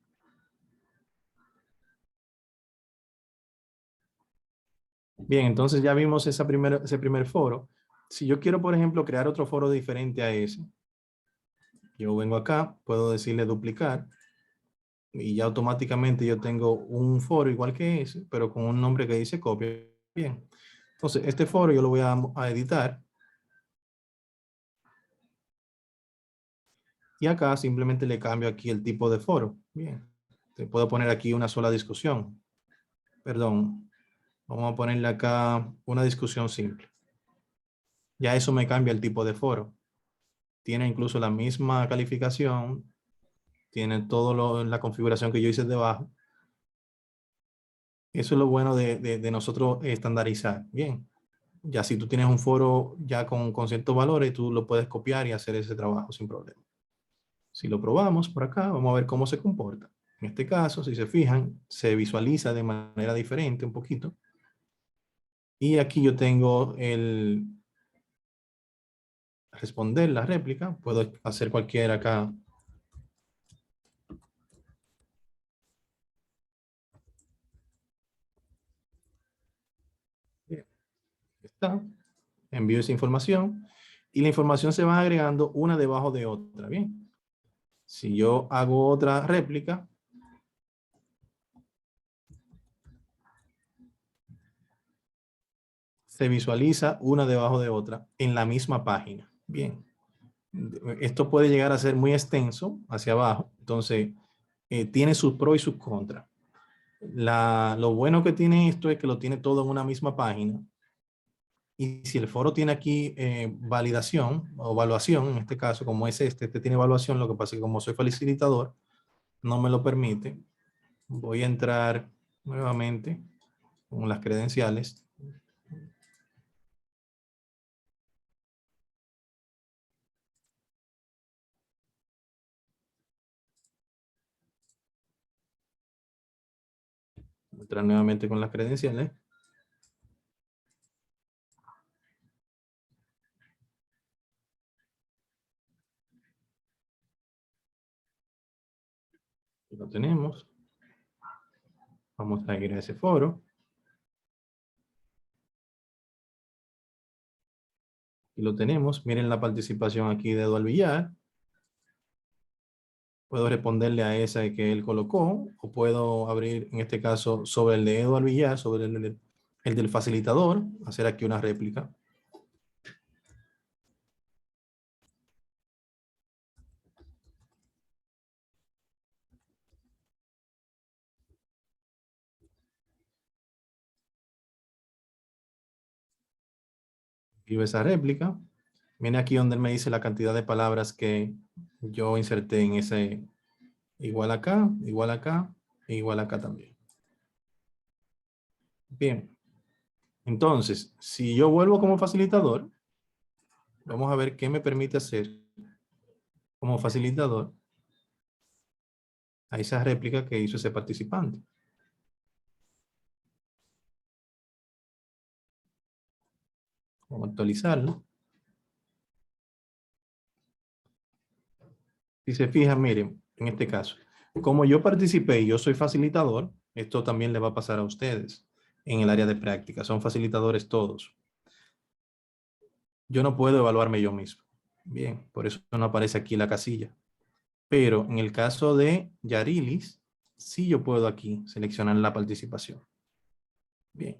Bien, entonces ya vimos ese primer foro. Si yo quiero, por ejemplo, crear otro foro diferente a ese, yo vengo acá, puedo decirle duplicar y ya automáticamente yo tengo un foro igual que ese, pero con un nombre que dice copia. Bien, entonces este foro yo lo voy a editar y acá simplemente le cambio aquí el tipo de foro. Bien, te puedo poner aquí una sola discusión. Perdón, vamos a ponerle acá una discusión simple. Ya eso me cambia el tipo de foro. Tiene incluso la misma calificación, tiene todo la configuración que yo hice debajo. Eso es lo bueno de nosotros estandarizar. Bien, ya si tú tienes un foro ya con ciertos valores, tú lo puedes copiar y hacer ese trabajo sin problema. Si lo probamos por acá, vamos a ver cómo se comporta. En este caso, si se fijan, se visualiza de manera diferente un poquito. Y aquí yo tengo el responder la réplica. Puedo hacer cualquiera acá. Bien, está. Envío esa información y la información se va agregando una debajo de otra. Bien. Si yo hago otra réplica, se visualiza una debajo de otra en la misma página. Bien. Esto puede llegar a ser muy extenso hacia abajo. Entonces, tiene sus pros y sus contras. Lo bueno que tiene esto es que lo tiene todo en una misma página. Y si el foro tiene aquí validación o evaluación, en este caso, como es este tiene evaluación, lo que pasa es que como soy facilitador, no me lo permite. Voy a entrar nuevamente con las credenciales. Entrar nuevamente con las credenciales. Lo tenemos. Vamos a ir a ese foro. Y lo tenemos. Miren la participación aquí de Eduardo Villar. Puedo responderle a esa que él colocó, o puedo abrir, en este caso, sobre el de Eduardo Villar, sobre el del facilitador, hacer aquí una réplica. Escribo esa réplica. Viene aquí donde él me dice la cantidad de palabras que yo inserté en ese, igual acá, igual acá, e igual acá también. Bien. Entonces, si yo vuelvo como facilitador, vamos a ver qué me permite hacer como facilitador a esa réplica que hizo ese participante. Vamos a actualizarlo. Si se fijan, miren, en este caso, como yo participé y yo soy facilitador, esto también le va a pasar a ustedes en el área de práctica. Son facilitadores todos. Yo no puedo evaluarme yo mismo. Bien, por eso no aparece aquí la casilla. Pero en el caso de Yarilis, sí yo puedo aquí seleccionar la participación. Bien.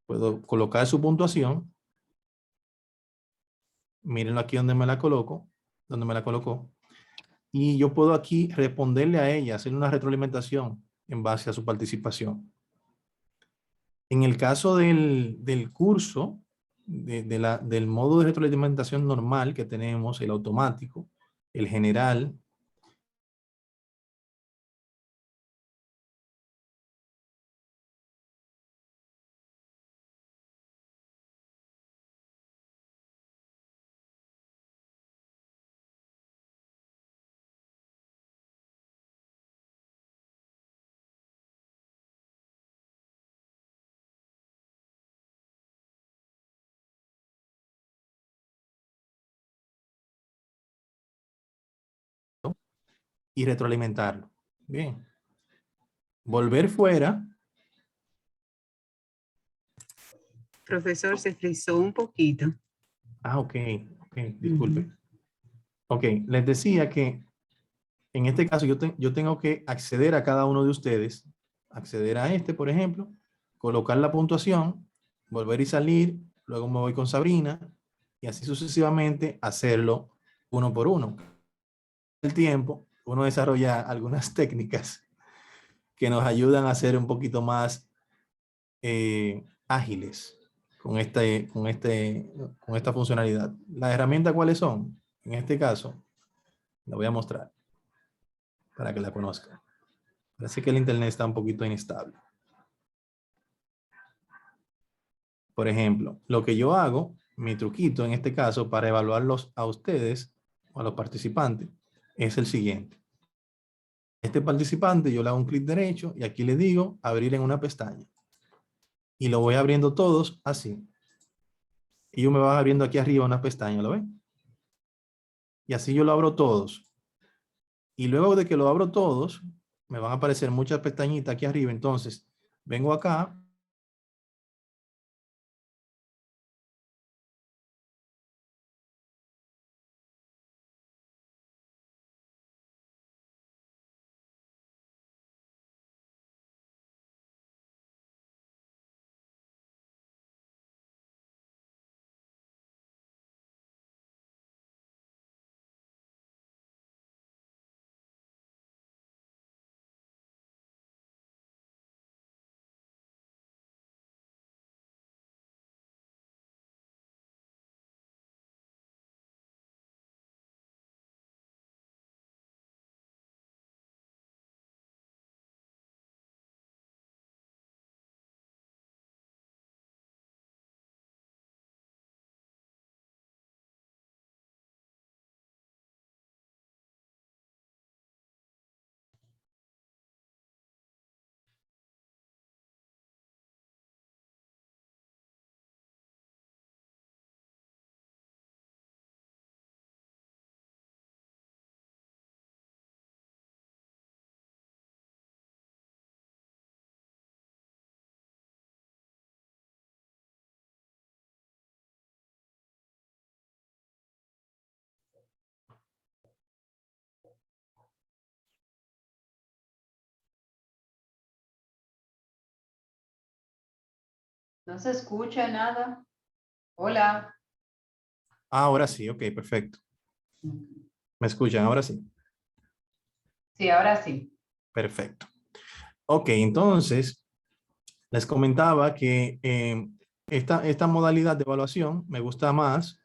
Puedo colocar su puntuación. Mírenlo aquí donde me la coloco, donde me la colocó. Y yo puedo aquí responderle a ella, hacer una retroalimentación en base a su participación. En el caso del curso, del modo de retroalimentación normal que tenemos, el automático, el general, y retroalimentarlo. Bien. Volver fuera. Profesor, se frizó un poquito. Ah, ok, disculpe. Ok, les decía que en este caso yo tengo que acceder a cada uno de ustedes, acceder a este, por ejemplo, colocar la puntuación, volver y salir, luego me voy con Sabrina y así sucesivamente hacerlo uno por uno. El tiempo, uno desarrolla algunas técnicas que nos ayudan a ser un poquito más ágiles con esta funcionalidad. ¿Las herramientas cuáles son? En este caso, la voy a mostrar para que la conozcan. Parece que el internet está un poquito inestable. Por ejemplo, lo que yo hago, mi truquito en este caso para evaluarlos a ustedes o a los participantes, es el siguiente. Este participante yo le hago un clic derecho y aquí le digo abrir en una pestaña. Y lo voy abriendo todos así. Y yo me va abriendo aquí arriba una pestaña, ¿lo ven? Y así yo lo abro todos. Y luego de que lo abro todos, me van a aparecer muchas pestañitas aquí arriba. Entonces, vengo acá. No se escucha nada. Hola. Ahora sí, ok, perfecto. ¿Me escuchan? Ahora sí. Sí, ahora sí. Perfecto. Ok, entonces, les comentaba que esta modalidad de evaluación me gusta más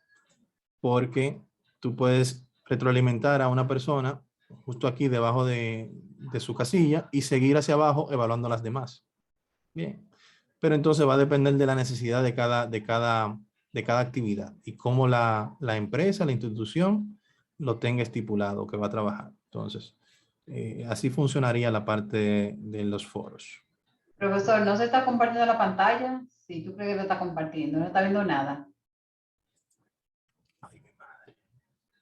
porque tú puedes retroalimentar a una persona justo aquí debajo de su casilla y seguir hacia abajo evaluando a las demás. Bien, pero entonces va a depender de la necesidad de cada actividad y cómo la empresa, la institución lo tenga estipulado que va a trabajar. Entonces, así funcionaría la parte de los foros. Profesor, ¿no se está compartiendo la pantalla? Sí, tú crees que lo está compartiendo, no está viendo nada. Ay, mi madre.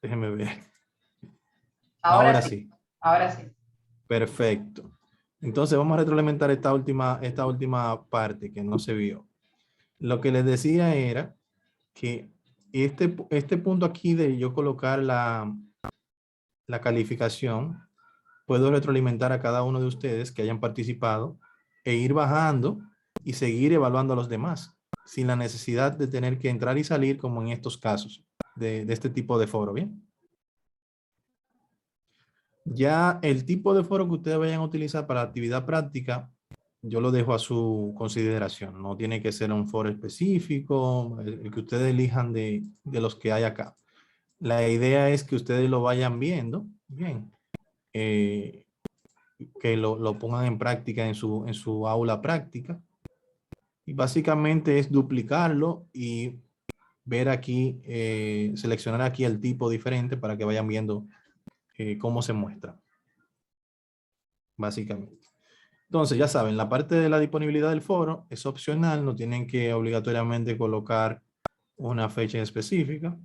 Déjeme ver. Ahora sí. Ahora sí. Perfecto. Entonces vamos a retroalimentar esta última parte que no se vio. Lo que les decía era que este punto aquí de yo colocar la calificación, puedo retroalimentar a cada uno de ustedes que hayan participado e ir bajando y seguir evaluando a los demás, sin la necesidad de tener que entrar y salir como en estos casos de este tipo de foro, ¿bien? Ya el tipo de foro que ustedes vayan a utilizar para actividad práctica, yo lo dejo a su consideración. No tiene que ser un foro específico, el que ustedes elijan de los que hay acá. La idea es que ustedes lo vayan viendo, bien, que lo pongan en práctica en su aula práctica. Y básicamente es duplicarlo y ver aquí, seleccionar aquí el tipo diferente para que vayan viendo cómo se muestra. Básicamente. Entonces, ya saben, la parte de la disponibilidad del foro es opcional, no tienen que obligatoriamente colocar una fecha específica.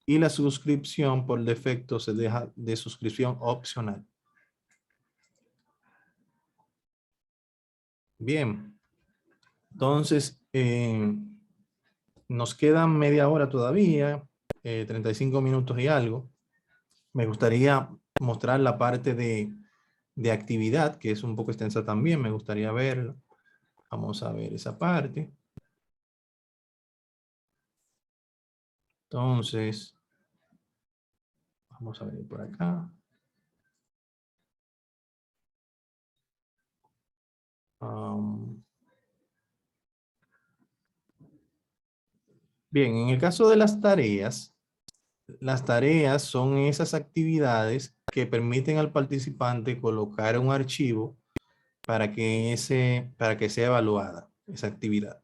Y la suscripción por defecto se deja de suscripción opcional. Bien. Entonces, nos quedan media hora todavía, 35 minutos y algo. Me gustaría mostrar la parte de actividad, que es un poco extensa también. Me gustaría verlo. Vamos a ver esa parte. Entonces, vamos a ver por acá. Bien, en el caso de las tareas son esas actividades que permiten al participante colocar un archivo para que sea evaluada esa actividad.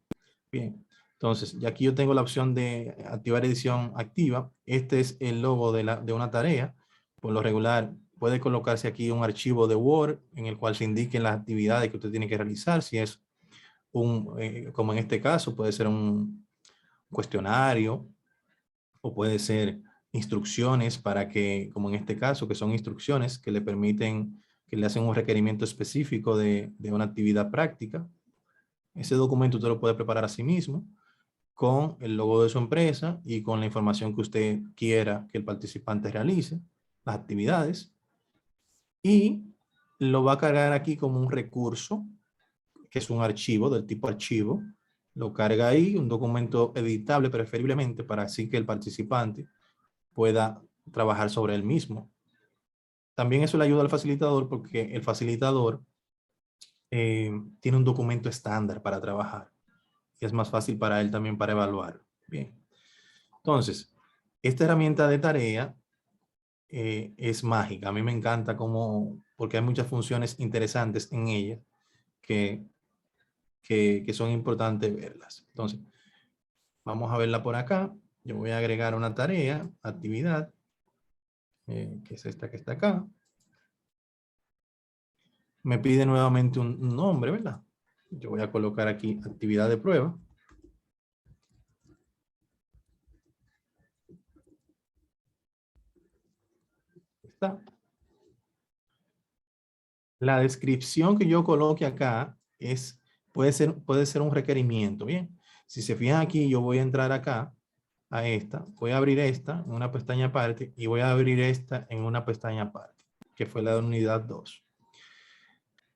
Bien, entonces, ya aquí yo tengo la opción de activar edición activa. Este es el logo de una tarea. Por lo regular, puede colocarse aquí un archivo de Word en el cual se indiquen las actividades que usted tiene que realizar. Si es como en este caso, puede ser un cuestionario o puede ser instrucciones para que, como en este caso, que son instrucciones que le permiten, que le hacen un requerimiento específico de una actividad práctica. Ese documento usted lo puede preparar a sí mismo con el logo de su empresa y con la información que usted quiera que el participante realice, las actividades, y lo va a cargar aquí como un recurso, que es un archivo del tipo archivo. Lo carga ahí, un documento editable preferiblemente para así que el participante pueda trabajar sobre el mismo. También eso le ayuda al facilitador porque el facilitador tiene un documento estándar para trabajar y es más fácil para él también para evaluar. Bien. Entonces, esta herramienta de tarea es mágica. A mí me encanta porque hay muchas funciones interesantes en ella que son importantes verlas. Entonces, vamos a verla por acá. Yo voy a agregar una tarea, actividad, que es esta que está acá. Me pide nuevamente un nombre, ¿verdad? Yo voy a colocar aquí actividad de prueba. Está. La descripción que yo coloque acá puede ser un requerimiento, ¿bien? Si se fijan aquí, yo voy a entrar acá a esta, voy a abrir esta en una pestaña aparte y voy a abrir esta en una pestaña aparte, que fue la de unidad 2.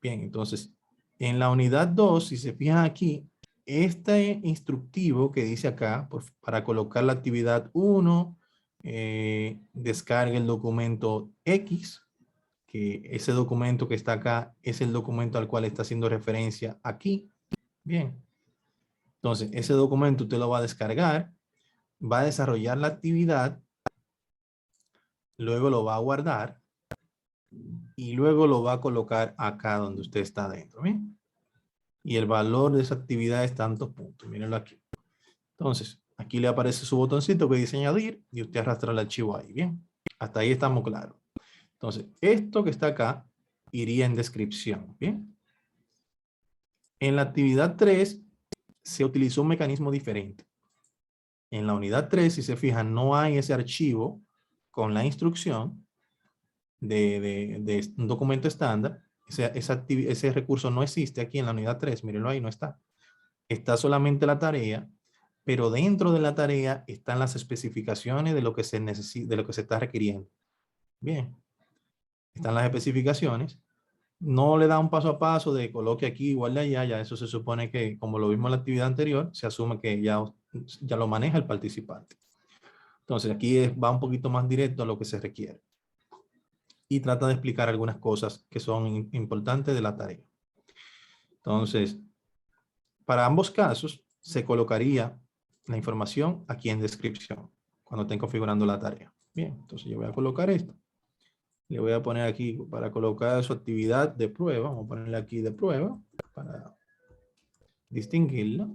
Bien, entonces, en la unidad 2, si se fijan aquí, este instructivo que dice acá, para colocar la actividad 1, descargue el documento X, que ese documento que está acá es el documento al cual está haciendo referencia aquí. Bien. Entonces, ese documento usted lo va a descargar, va a desarrollar la actividad, luego lo va a guardar y luego lo va a colocar acá donde usted está adentro. ¿Bien? Y el valor de esa actividad es tantos puntos. Mírenlo aquí. Entonces, aquí le aparece su botoncito que dice añadir y usted arrastra el archivo ahí. Bien. Hasta ahí estamos claros. Entonces, esto que está acá iría en descripción. Bien. En la actividad 3 se utilizó un mecanismo diferente. En la unidad 3, si se fijan, no hay ese archivo con la instrucción de un documento estándar. Ese recurso no existe aquí en la unidad 3. Mírenlo ahí, no está. Está solamente la tarea, pero dentro de la tarea están las especificaciones de lo que se necesita, de lo que se está requiriendo. Bien. Están las especificaciones. No le da un paso a paso de coloque aquí, igual de allá. Ya eso se supone que, como lo vimos en la actividad anterior, se asume que ya lo maneja el participante. Entonces aquí va un poquito más directo a lo que se requiere. Y trata de explicar algunas cosas que son importantes de la tarea. Entonces, para ambos casos, se colocaría la información aquí en descripción, cuando estén configurando la tarea. Bien, entonces yo voy a colocar esto. Le voy a poner aquí para colocar su actividad de prueba. Vamos a ponerle aquí de prueba para distinguirla.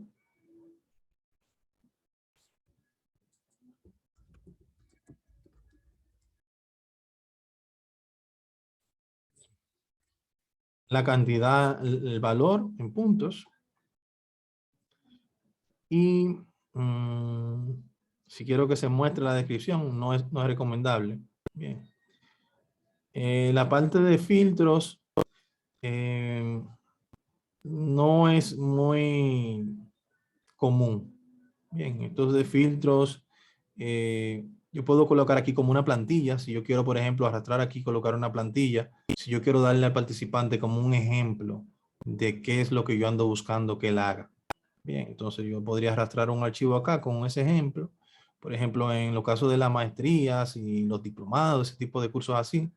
La cantidad, el valor en puntos. Y si quiero que se muestre la descripción, no es recomendable. Bien. La parte de filtros, no es muy común. Bien, estos de filtros, yo puedo colocar aquí como una plantilla. Si yo quiero, por ejemplo, arrastrar aquí, colocar una plantilla. Si yo quiero darle al participante como un ejemplo de qué es lo que yo ando buscando que él haga. Bien, entonces yo podría arrastrar un archivo acá con ese ejemplo. Por ejemplo, en los casos de las maestrías y los diplomados, ese tipo de cursos así,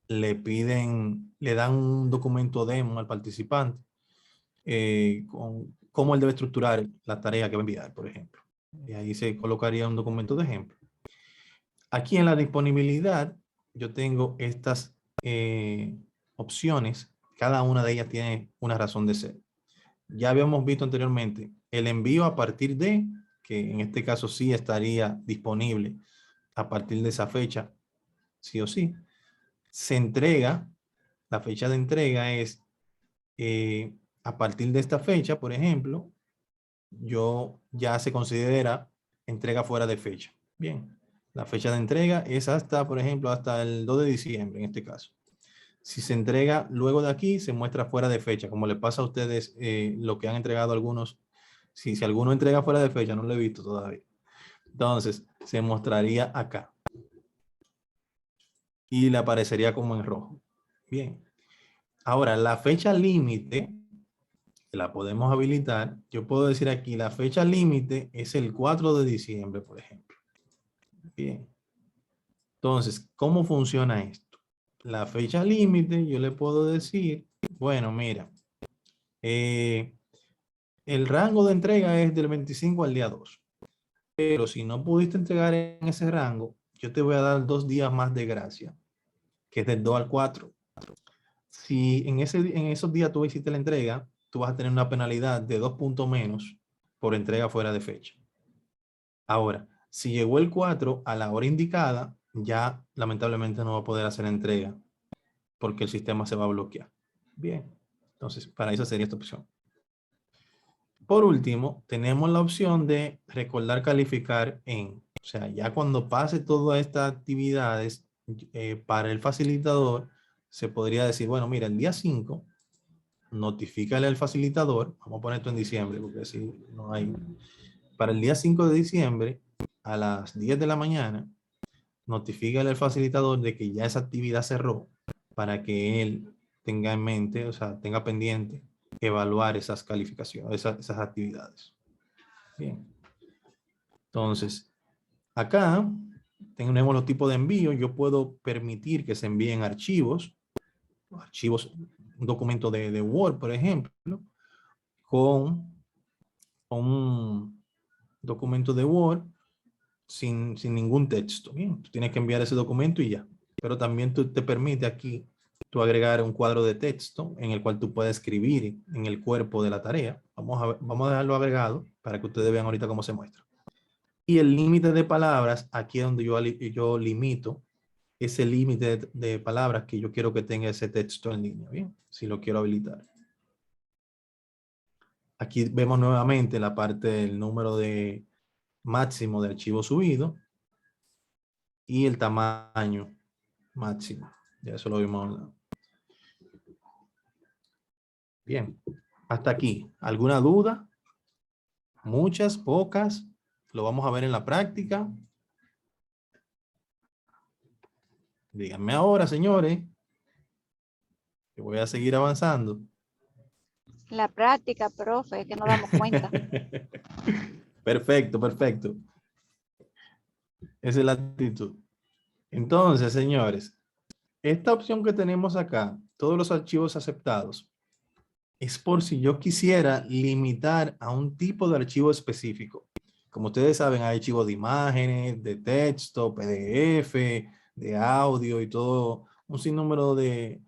le dan un documento demo al participante con cómo él debe estructurar la tarea que va a enviar, por ejemplo. Y ahí se colocaría un documento de ejemplo. Aquí en la disponibilidad, yo tengo estas opciones. Cada una de ellas tiene una razón de ser. Ya habíamos visto anteriormente el envío a partir de, que en este caso sí estaría disponible a partir de esa fecha, sí o sí. Se entrega, la fecha de entrega es a partir de esta fecha, por ejemplo, ya se considera entrega fuera de fecha. Bien, la fecha de entrega es hasta, por ejemplo, hasta el 2 de diciembre en este caso. Si se entrega luego de aquí, se muestra fuera de fecha, como le pasa a ustedes lo que han entregado algunos. Si alguno entrega fuera de fecha, no lo he visto todavía. Entonces, se mostraría acá. Y le aparecería como en rojo. Bien. Ahora, la fecha límite, la podemos habilitar. Yo puedo decir aquí, la fecha límite es el 4 de diciembre, por ejemplo. Bien. Entonces, ¿cómo funciona esto? La fecha límite, yo le puedo decir, bueno, mira, el rango de entrega es del 25 al día 2. Pero si no pudiste entregar en ese rango, yo te voy a dar 2 días más de gracia, que es del 2 al 4. Si en esos días tú hiciste la entrega, tú vas a tener una penalidad de 2 puntos menos por entrega fuera de fecha. Ahora, si llegó el 4 a la hora indicada, ya lamentablemente no va a poder hacer entrega porque el sistema se va a bloquear. Bien, entonces para eso sería esta opción. Por último, tenemos la opción de recordar calificar en. O sea, ya cuando pase todas estas actividades para el facilitador, se podría decir, bueno, mira, el día 5, notifícale al facilitador, vamos a poner esto en diciembre, porque así no hay. Para el día 5 de diciembre, a las 10 de la mañana, notifícale al facilitador de que ya esa actividad cerró para que él tenga en mente, o sea, tenga pendiente evaluar esas calificaciones, esas actividades. Bien. Entonces, acá tenemos los tipos de envío. Yo puedo permitir que se envíen archivos, un documento de Word, por ejemplo, con un documento de Word sin ningún texto. Bien, tú tienes que enviar ese documento y ya. Pero también te permite aquí tú agregar un cuadro de texto en el cual tú puedes escribir en el cuerpo de la tarea. Vamos a dejarlo agregado para que ustedes vean ahorita cómo se muestra. Y el límite de palabras, aquí es donde yo limito ese límite de palabras que yo quiero que tenga ese texto en línea. Bien, si lo quiero habilitar. Aquí vemos nuevamente la parte del número de máximo de archivo subido y el tamaño máximo. Ya eso lo vimos. Bien, hasta aquí. ¿Alguna duda? Muchas, pocas. Lo vamos a ver en la práctica. Díganme ahora, señores, que voy a seguir avanzando. La práctica, profe, que nos damos cuenta. Perfecto, perfecto. Esa es la actitud. Entonces, señores, esta opción que tenemos acá, todos los archivos aceptados, es por si yo quisiera limitar a un tipo de archivo específico. Como ustedes saben, hay archivos de imágenes, de texto, PDF, de audio y todo, un sinnúmero de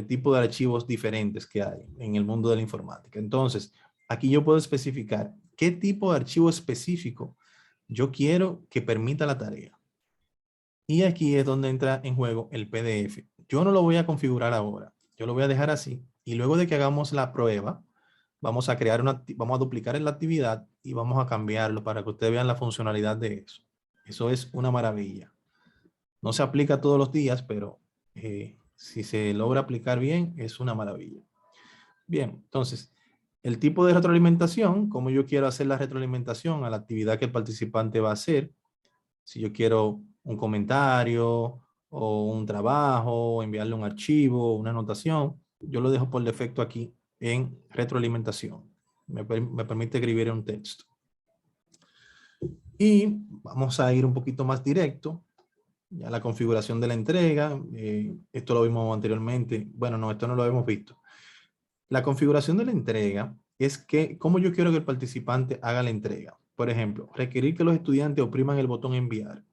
tipos de archivos diferentes que hay en el mundo de la informática. Entonces, aquí yo puedo especificar qué tipo de archivo específico yo quiero que permita la tarea. Y aquí es donde entra en juego el PDF. Yo no lo voy a configurar ahora. Yo lo voy a dejar así. Y luego de que hagamos la prueba, vamos a duplicar la actividad y vamos a cambiarlo para que ustedes vean la funcionalidad de eso. Eso es una maravilla. No se aplica todos los días, pero si se logra aplicar bien, es una maravilla. Bien, entonces, el tipo de retroalimentación, cómo yo quiero hacer la retroalimentación a la actividad que el participante va a hacer. Si yo quiero un comentario o un trabajo, enviarle un archivo, una anotación, yo lo dejo por defecto aquí en retroalimentación. Me permite escribir un texto. Y vamos a ir un poquito más directo. Ya la configuración de la entrega. Esto lo vimos anteriormente. Bueno, no, esto no lo habíamos visto. La configuración de la entrega es que cómo yo quiero que el participante haga la entrega. Por ejemplo, requerir que los estudiantes opriman el botón enviar.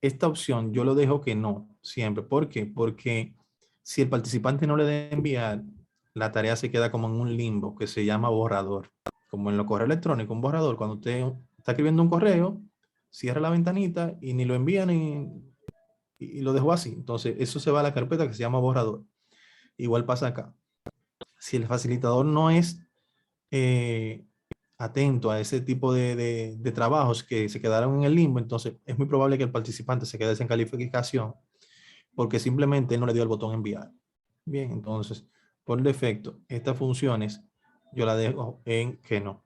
Esta opción yo lo dejo que no, siempre. ¿Por qué? Porque si el participante no le da enviar, la tarea se queda como en un limbo que se llama borrador. Como en los correos electrónicos, un borrador. Cuando usted está escribiendo un correo, cierra la ventanita y ni lo envía y lo dejó así. Entonces, eso se va a la carpeta que se llama borrador. Igual pasa acá. Si el facilitador no es atento a ese tipo de trabajos que se quedaron en el limbo, entonces es muy probable que el participante se quede sin calificación porque simplemente no le dio el botón enviar. Bien, entonces, por defecto, estas funciones yo las dejo en que no.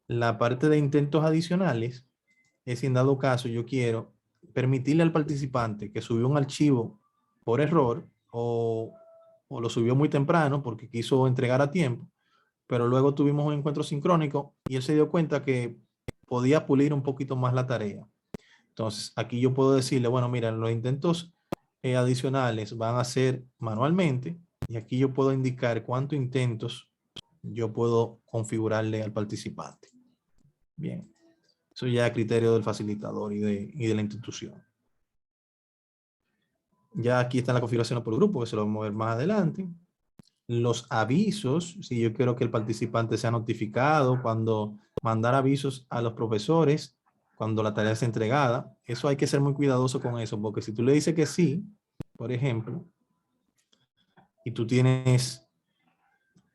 La parte de intentos adicionales es si en dado caso yo quiero permitirle al participante que subió un archivo por error o lo subió muy temprano porque quiso entregar a tiempo, pero luego tuvimos un encuentro sincrónico y él se dio cuenta que podía pulir un poquito más la tarea. Entonces, aquí yo puedo decirle, bueno, mira, los intentos adicionales van a ser manualmente y aquí yo puedo indicar cuántos intentos yo puedo configurarle al participante. Bien, eso ya es criterio del facilitador y de la institución. Ya aquí está la configuración por grupo, que se lo vamos a ver más adelante. Los avisos, si yo quiero que el participante sea notificado, cuando mandar avisos a los profesores, cuando la tarea es entregada, eso hay que ser muy cuidadoso con eso, porque si tú le dices que sí, por ejemplo, y tú tienes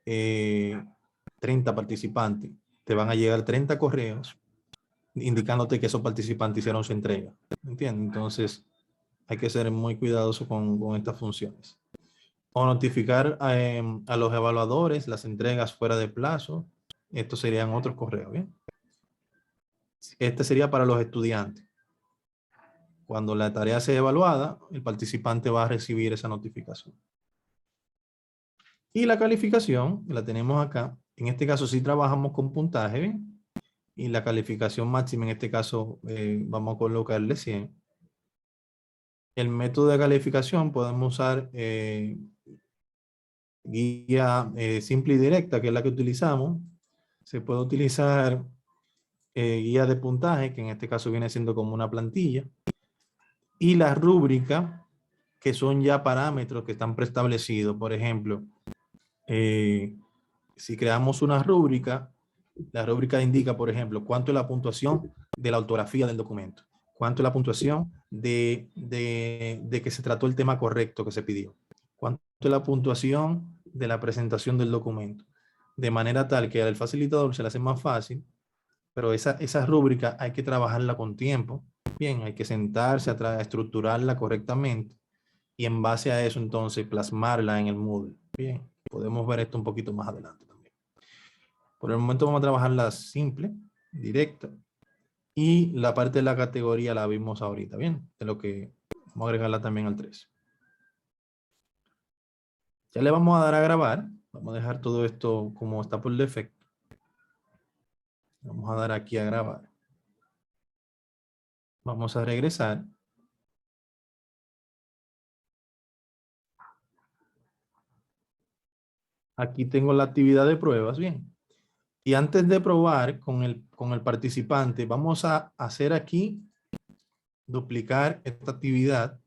30 participantes, te van a llegar 30 correos indicándote que esos participantes hicieron su entrega. ¿Entiendes? Entonces, hay que ser muy cuidadoso con estas funciones. O notificar a los evaluadores las entregas fuera de plazo. Estos serían otros correos, ¿bien? Este sería para los estudiantes. Cuando la tarea sea evaluada, el participante va a recibir esa notificación. Y la calificación, la tenemos acá. En este caso sí trabajamos con puntaje, ¿bien? Y la calificación máxima, en este caso, vamos a colocarle 100. El método de calificación podemos usar guía simple y directa, que es la que utilizamos. Se puede utilizar guía de puntaje, que en este caso viene siendo como una plantilla. Y la rúbrica, que son ya parámetros que están preestablecidos. Por ejemplo, si creamos una rúbrica, la rúbrica indica, por ejemplo, cuánto es la puntuación de la ortografía del documento. Cuánto es la puntuación de que se trató el tema correcto que se pidió. Cuánto es la puntuación de la presentación del documento. De manera tal que al facilitador se le hace más fácil, pero esa rúbrica hay que trabajarla con tiempo. Bien, hay que sentarse a estructurarla correctamente y en base a eso entonces plasmarla en el Moodle. Bien, podemos ver esto un poquito más adelante también. Por el momento vamos a trabajarla simple, directa. Y la parte de la categoría la vimos ahorita, bien, de lo que vamos a agregarla también al 3. Ya le vamos a dar a grabar. Vamos a dejar todo esto como está por defecto. Vamos a dar aquí a grabar. Vamos a regresar. Aquí tengo la actividad de pruebas, bien. Y antes de probar con el participante, vamos a hacer aquí, duplicar esta actividad.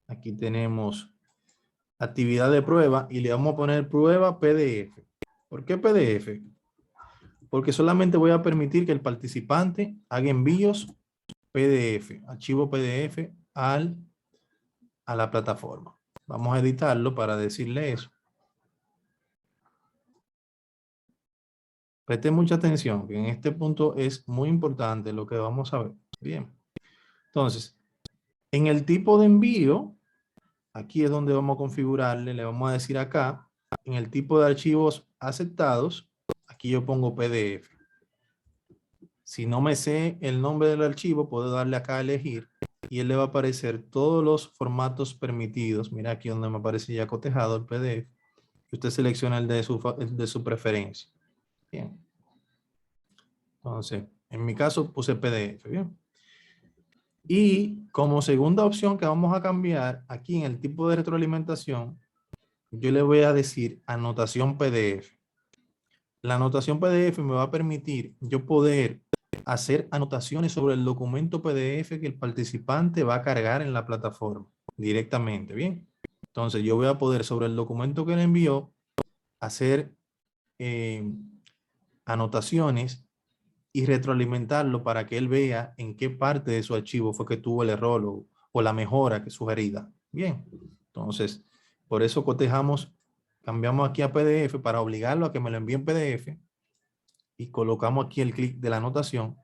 Aquí tenemos actividad de prueba y le vamos a poner prueba PDF. ¿Por qué PDF? Porque solamente voy a permitir que el participante haga envíos PDF, archivo PDF a la plataforma. Vamos a editarlo para decirle eso. Preste mucha atención, que en este punto es muy importante lo que vamos a ver. Bien. Entonces, en el tipo de envío, aquí es donde vamos a configurarle, le vamos a decir acá, en el tipo de archivos aceptados, aquí yo pongo PDF. Si no me sé el nombre del archivo, puedo darle acá a elegir y él le va a aparecer todos los formatos permitidos. Mira aquí donde me aparece ya cotejado el PDF. Y usted selecciona el de su preferencia. Bien. Entonces, en mi caso puse PDF. Bien. Y como segunda opción que vamos a cambiar, aquí en el tipo de retroalimentación, yo le voy a decir anotación PDF. La anotación PDF me va a permitir yo poder hacer anotaciones sobre el documento PDF que el participante va a cargar en la plataforma directamente, ¿bien? Entonces yo voy a poder sobre el documento que le envió hacer anotaciones y retroalimentarlo para que él vea en qué parte de su archivo fue que tuvo el error o la mejora que sugerida. Bien, entonces por eso cotejamos, cambiamos aquí a PDF para obligarlo a que me lo envíe en PDF y colocamos aquí el clic de la anotación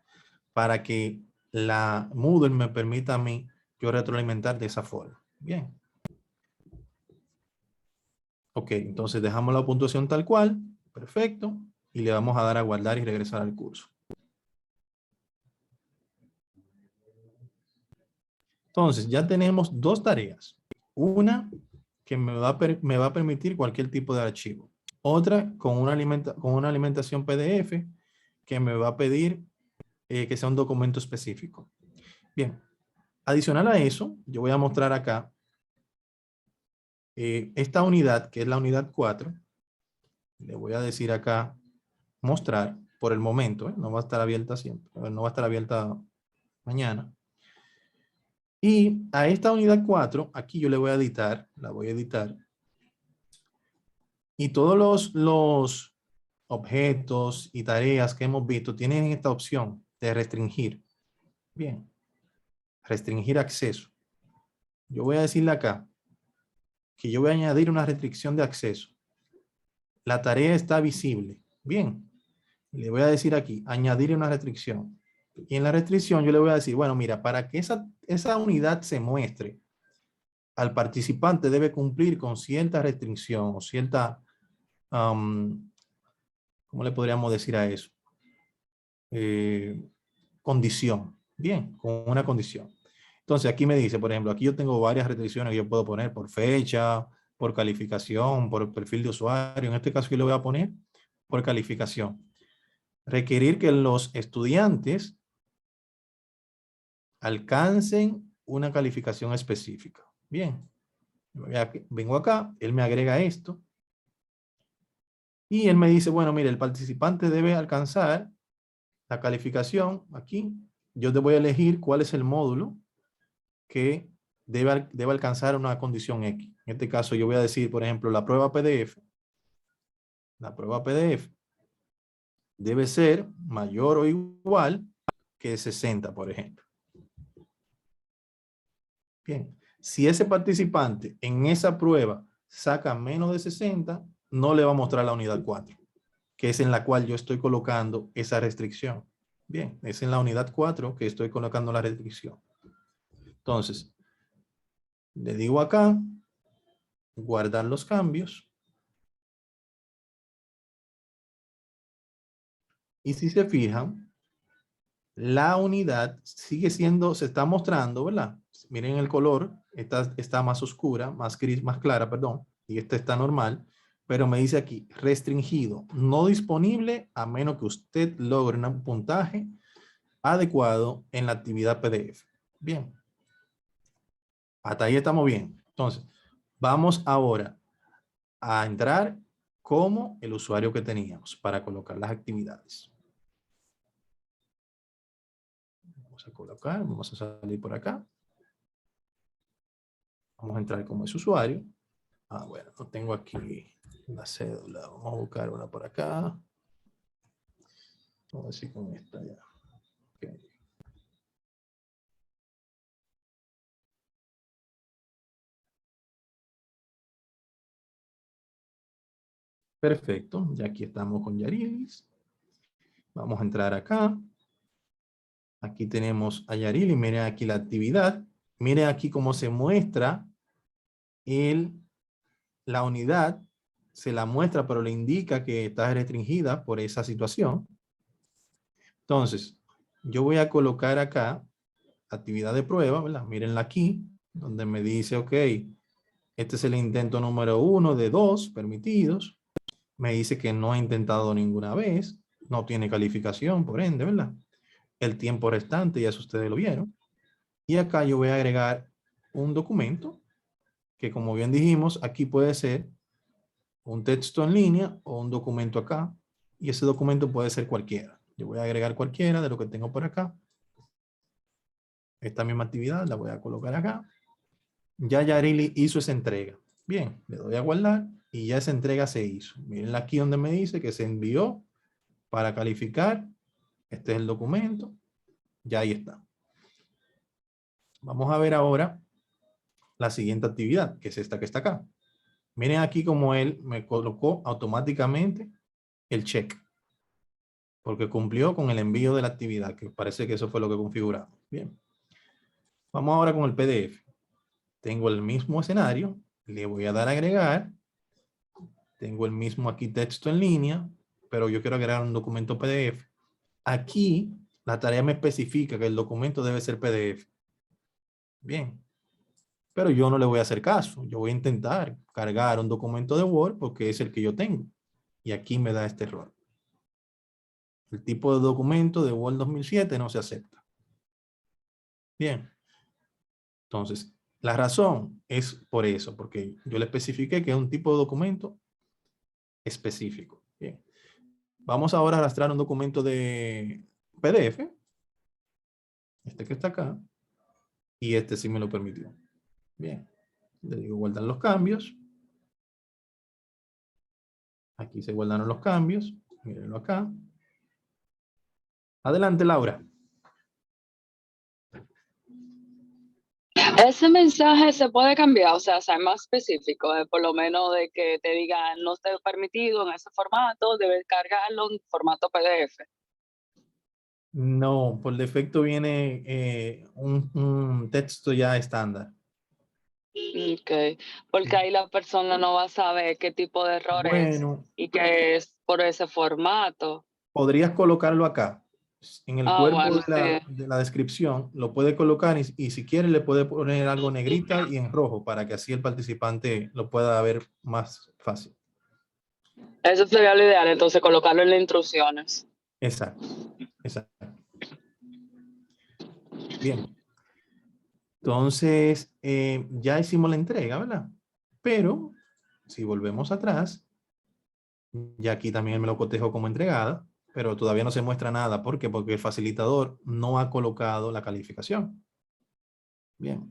para que la Moodle me permita a mí yo retroalimentar de esa forma. Bien. Ok, entonces dejamos la puntuación tal cual. Perfecto. Y le vamos a dar a guardar y regresar al curso. Entonces ya tenemos dos tareas. Una que me va a permitir cualquier tipo de archivo. Otra con una alimentación PDF que me va a pedir que sea un documento específico. Bien, adicional a eso, yo voy a mostrar acá esta unidad, que es la unidad 4. Le voy a decir acá, mostrar por el momento, no va a estar abierta siempre, no va a estar abierta mañana. Y a esta unidad 4, aquí yo le voy a editar, la voy a editar. Y todos los objetos y tareas que hemos visto tienen esta opción de restringir. Bien, restringir acceso. Yo voy a decirle acá que yo voy a añadir una restricción de acceso. La tarea está visible. Bien, le voy a decir aquí, añadir una restricción. Y en la restricción yo le voy a decir, bueno, mira, para que esa unidad se muestre, al participante debe cumplir con cierta restricción o cierta, ¿cómo le podríamos decir a eso? Condición. Bien, con una condición. Entonces aquí me dice, por ejemplo, aquí yo tengo varias restricciones que yo puedo poner por fecha, por calificación, por perfil de usuario. En este caso yo le voy a poner por calificación. Requerir que los estudiantes alcancen una calificación específica. Bien, vengo acá, él me agrega esto. Y él me dice, bueno, mire, el participante debe alcanzar la calificación aquí. Yo te voy a elegir cuál es el módulo que debe alcanzar una condición X. En este caso yo voy a decir, por ejemplo, la prueba PDF. La prueba PDF debe ser mayor o igual que 60, por ejemplo. Bien, si ese participante en esa prueba saca menos de 60, no le va a mostrar la unidad 4, que es en la cual yo estoy colocando esa restricción. Bien, es en la unidad 4 que estoy colocando la restricción. Entonces, le digo acá, guardar los cambios. Y si se fijan, la unidad sigue siendo, se está mostrando, ¿verdad? Miren el color, esta está más oscura, más gris, más clara, perdón, y esta está normal, pero me dice aquí, restringido, no disponible a menos que usted logre un puntaje adecuado en la actividad PDF. Bien. Hasta ahí estamos bien. Entonces, vamos ahora a entrar como el usuario que teníamos para colocar las actividades. Vamos a colocar, vamos a salir por acá. Vamos a entrar como ese usuario. Ah, bueno, no tengo aquí la cédula. Vamos a buscar una por acá. Vamos a decir con esta ya. Okay. Perfecto, ya aquí estamos con Yarilis. Vamos a entrar acá. Aquí tenemos a Yarili, miren aquí la actividad. Miren aquí cómo se muestra la unidad se la muestra, pero le indica que está restringida por esa situación. Entonces, yo voy a colocar acá actividad de prueba, ¿verdad? Mírenla aquí, donde me dice, ok, este es el intento número 1 de 2 permitidos. Me dice que no ha intentado ninguna vez, no tiene calificación, por ende, ¿verdad? El tiempo restante, ya eso ustedes lo vieron. Y acá yo voy a agregar un documento que, como bien dijimos, aquí puede ser un texto en línea o un documento acá. Y ese documento puede ser cualquiera. Yo voy a agregar cualquiera de lo que tengo por acá. Esta misma actividad la voy a colocar acá. Ya Yarili hizo esa entrega. Bien, le doy a guardar y ya esa entrega se hizo. Miren aquí donde me dice que se envió para calificar. Este es el documento. Ya ahí está. Vamos a ver ahora la siguiente actividad, que es esta que está acá. Miren aquí como él me colocó automáticamente el check, porque cumplió con el envío de la actividad, que parece que eso fue lo que configuramos. Bien. Vamos ahora con el PDF. Tengo el mismo escenario, le voy a dar a agregar. Tengo el mismo aquí texto en línea, pero yo quiero agregar un documento PDF. Aquí la tarea me especifica que el documento debe ser PDF. Bien. Pero yo no le voy a hacer caso. Yo voy a intentar cargar un documento de Word porque es el que yo tengo. Y aquí me da este error. El tipo de documento de Word 2007 no se acepta. Bien. Entonces, la razón es por eso, porque yo le especifiqué que es un tipo de documento específico. Bien. Vamos ahora a arrastrar un documento de PDF. Este que está acá. Y este sí me lo permitió. Bien. Le digo guardar los cambios. Aquí se guardaron los cambios. Mírenlo acá. Adelante, Laura. Ese mensaje se puede cambiar, o sea, ser más específico, por lo menos de que te diga no está permitido en ese formato, debes cargarlo en formato PDF. No, por defecto viene un texto ya estándar. Ok, porque ahí la persona no va a saber qué tipo de error es Bueno, y que es por ese formato. podrías colocarlo acá. En el Ah, cuerpo bueno, sí. de la descripción lo puede colocar y si quiere le puede poner algo negrita y en rojo para que así el participante lo pueda ver más fácil. Eso sería lo ideal, entonces colocarlo en las instrucciones. Exacto, exacto. Bien. Entonces, ya hicimos la entrega, ¿verdad? Pero, si volvemos atrás, ya aquí también me lo cotejo como entregada, pero todavía no se muestra nada. ¿Por qué? Porque el facilitador no ha colocado la calificación. Bien.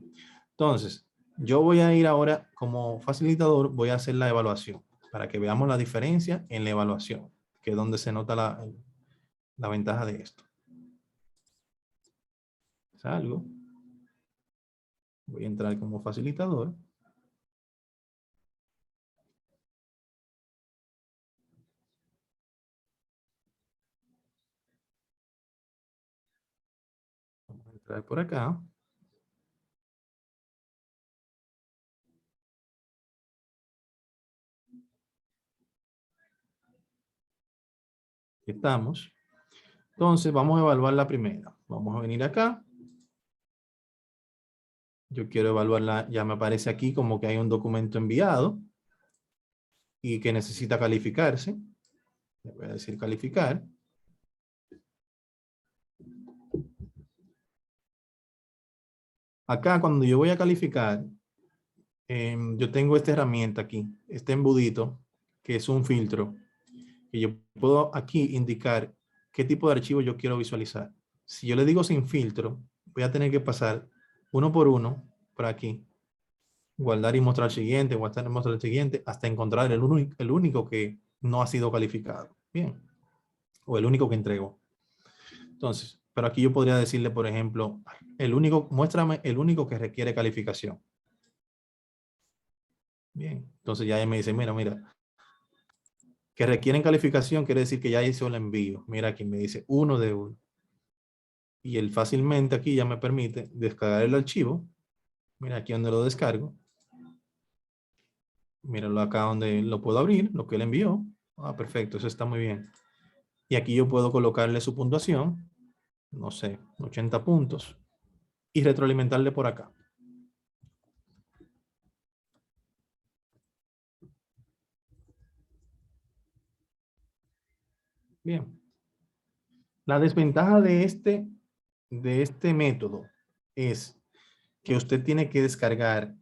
Entonces, yo voy a ir ahora como facilitador, voy a hacer la evaluación para que veamos la diferencia en la evaluación, que es donde se nota la ventaja de esto. Salgo. Voy a entrar como facilitador. Vamos a entrar por acá. Aquí estamos. Entonces, vamos a evaluar la primera. Vamos a venir acá. Yo quiero evaluarla, ya me aparece aquí como que hay un documento enviado y que necesita calificarse. Le voy a decir calificar. Acá cuando yo voy a calificar, yo tengo esta herramienta aquí, este embudito, que es un filtro. Y yo puedo aquí indicar qué tipo de archivo yo quiero visualizar. Si yo le digo sin filtro, voy a tener que pasar uno por aquí. Guardar y mostrar el siguiente, guardar y mostrar el siguiente, hasta encontrar el único que no ha sido calificado. Bien. O el único que entregó. Entonces, pero aquí yo podría decirle, por ejemplo, muéstrame el único que requiere calificación. Bien. Entonces ya él me dice, mira, que requieren calificación quiere decir que ya hizo el envío. Mira aquí me dice 1 de 1. Y él fácilmente aquí ya me permite descargar el archivo. Mira aquí donde lo descargo. Míralo acá donde lo puedo abrir, lo que él envió. Ah, perfecto, eso está muy bien. Y aquí yo puedo colocarle su puntuación, no sé, 80 puntos. Y retroalimentarle por acá. Bien. La desventaja de este método es que usted tiene que descargar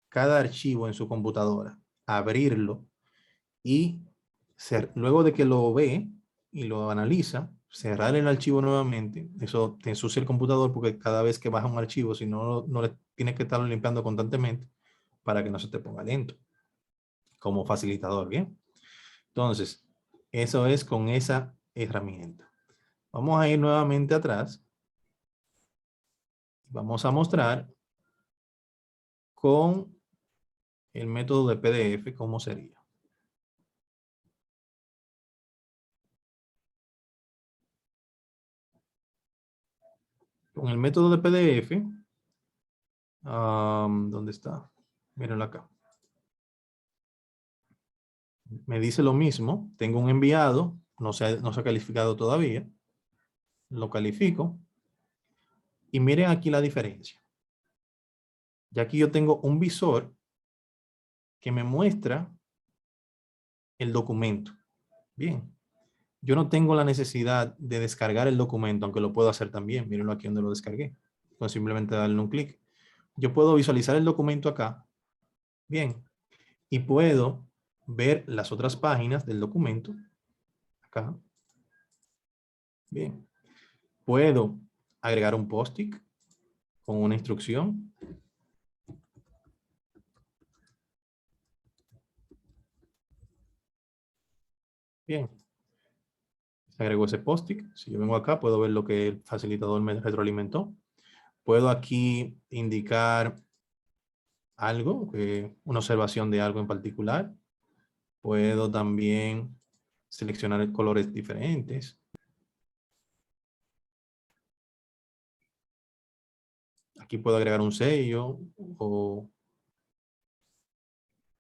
cada archivo en su computadora, abrirlo y luego de que lo ve y lo analiza, cerrar el archivo nuevamente. Eso te ensucia el computador porque cada vez que baja un archivo, si no, no le tienes que estarlo limpiando constantemente para que no se te ponga lento como facilitador, ¿bien? Entonces, eso es con esa herramienta. Vamos a ir nuevamente atrás. Vamos a mostrar con el método de PDF cómo sería. Con el método de PDF, ¿dónde está? Mírenlo acá. Me dice lo mismo. Tengo un enviado, no se ha calificado todavía. Lo califico. Y miren aquí la diferencia. Ya aquí yo tengo un visor que me muestra el documento. Bien. Yo no tengo la necesidad de descargar el documento, aunque lo puedo hacer también. Mírenlo aquí donde lo descargué. Con simplemente darle un clic. Yo puedo visualizar el documento acá. Bien. Y puedo ver las otras páginas del documento. Acá. Bien. Puedo agregar un post-it con una instrucción. Bien. Agrego ese post-it. Si yo vengo acá, puedo ver lo que el facilitador me retroalimentó. Puedo aquí indicar algo, una observación de algo en particular. Puedo también seleccionar colores diferentes. Aquí puedo agregar un sello o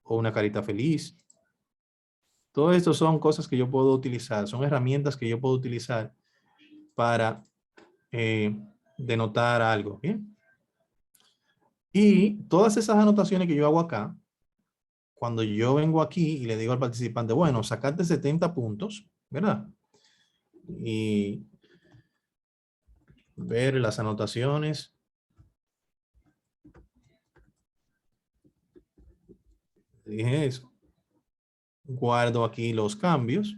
una carita feliz. Todo esto son cosas que yo puedo utilizar, son herramientas que yo puedo utilizar para denotar algo. ¿Bien? Y todas esas anotaciones que yo hago acá, cuando yo vengo aquí y le digo al participante, bueno, sacate 70 puntos, ¿verdad? Y ver las anotaciones. Dije eso. Guardo aquí los cambios.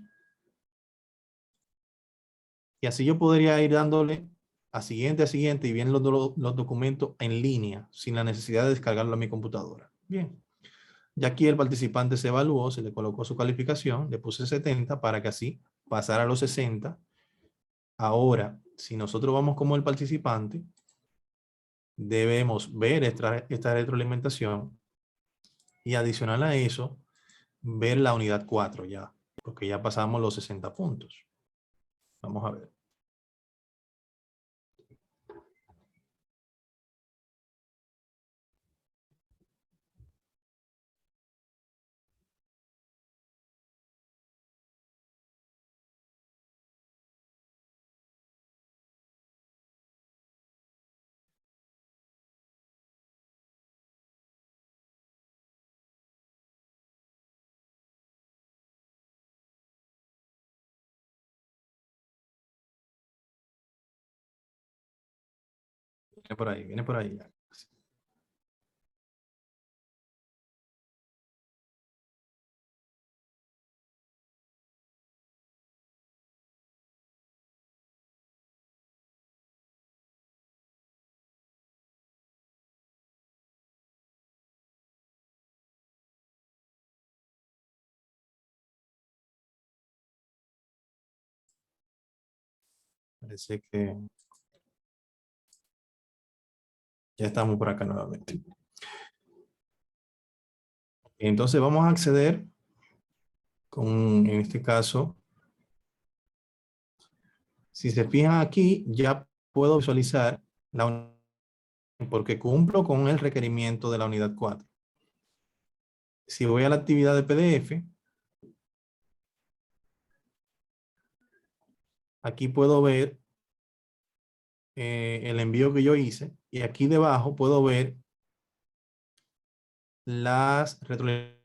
Y así yo podría ir dándole a siguiente y viendo los documentos en línea, sin la necesidad de descargarlo a mi computadora. Bien. Ya aquí el participante se evaluó, se le colocó su calificación, le puse 70 para que así pasara a los 60. Ahora, si nosotros vamos como el participante, debemos ver esta retroalimentación y adicional a eso, ver la unidad 4 ya, porque ya pasamos los 60 puntos. Vamos a ver. Viene por ahí ya. Parece que ya estamos por acá nuevamente. Entonces vamos a acceder con, en este caso, si se fijan aquí, ya puedo visualizar la unidad porque cumplo con el requerimiento de la unidad 4. si voy a la actividad de PDF, aquí puedo ver el envío que yo hice y aquí debajo puedo ver las retroalimentaciones.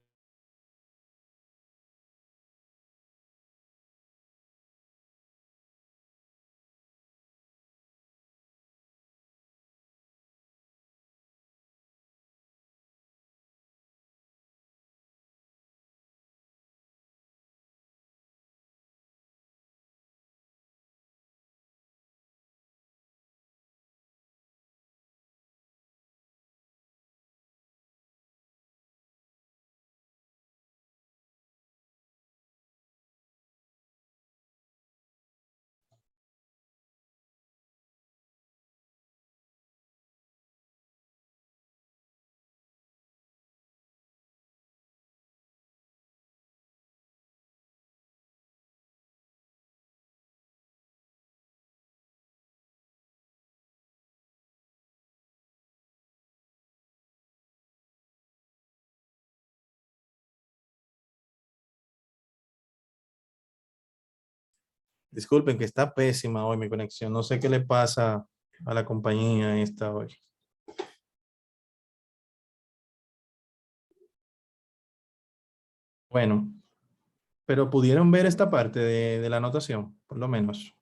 Disculpen que está pésima hoy mi conexión. No sé qué le pasa a la compañía esta hoy. Bueno, pero pudieron ver esta parte de la anotación, por lo menos.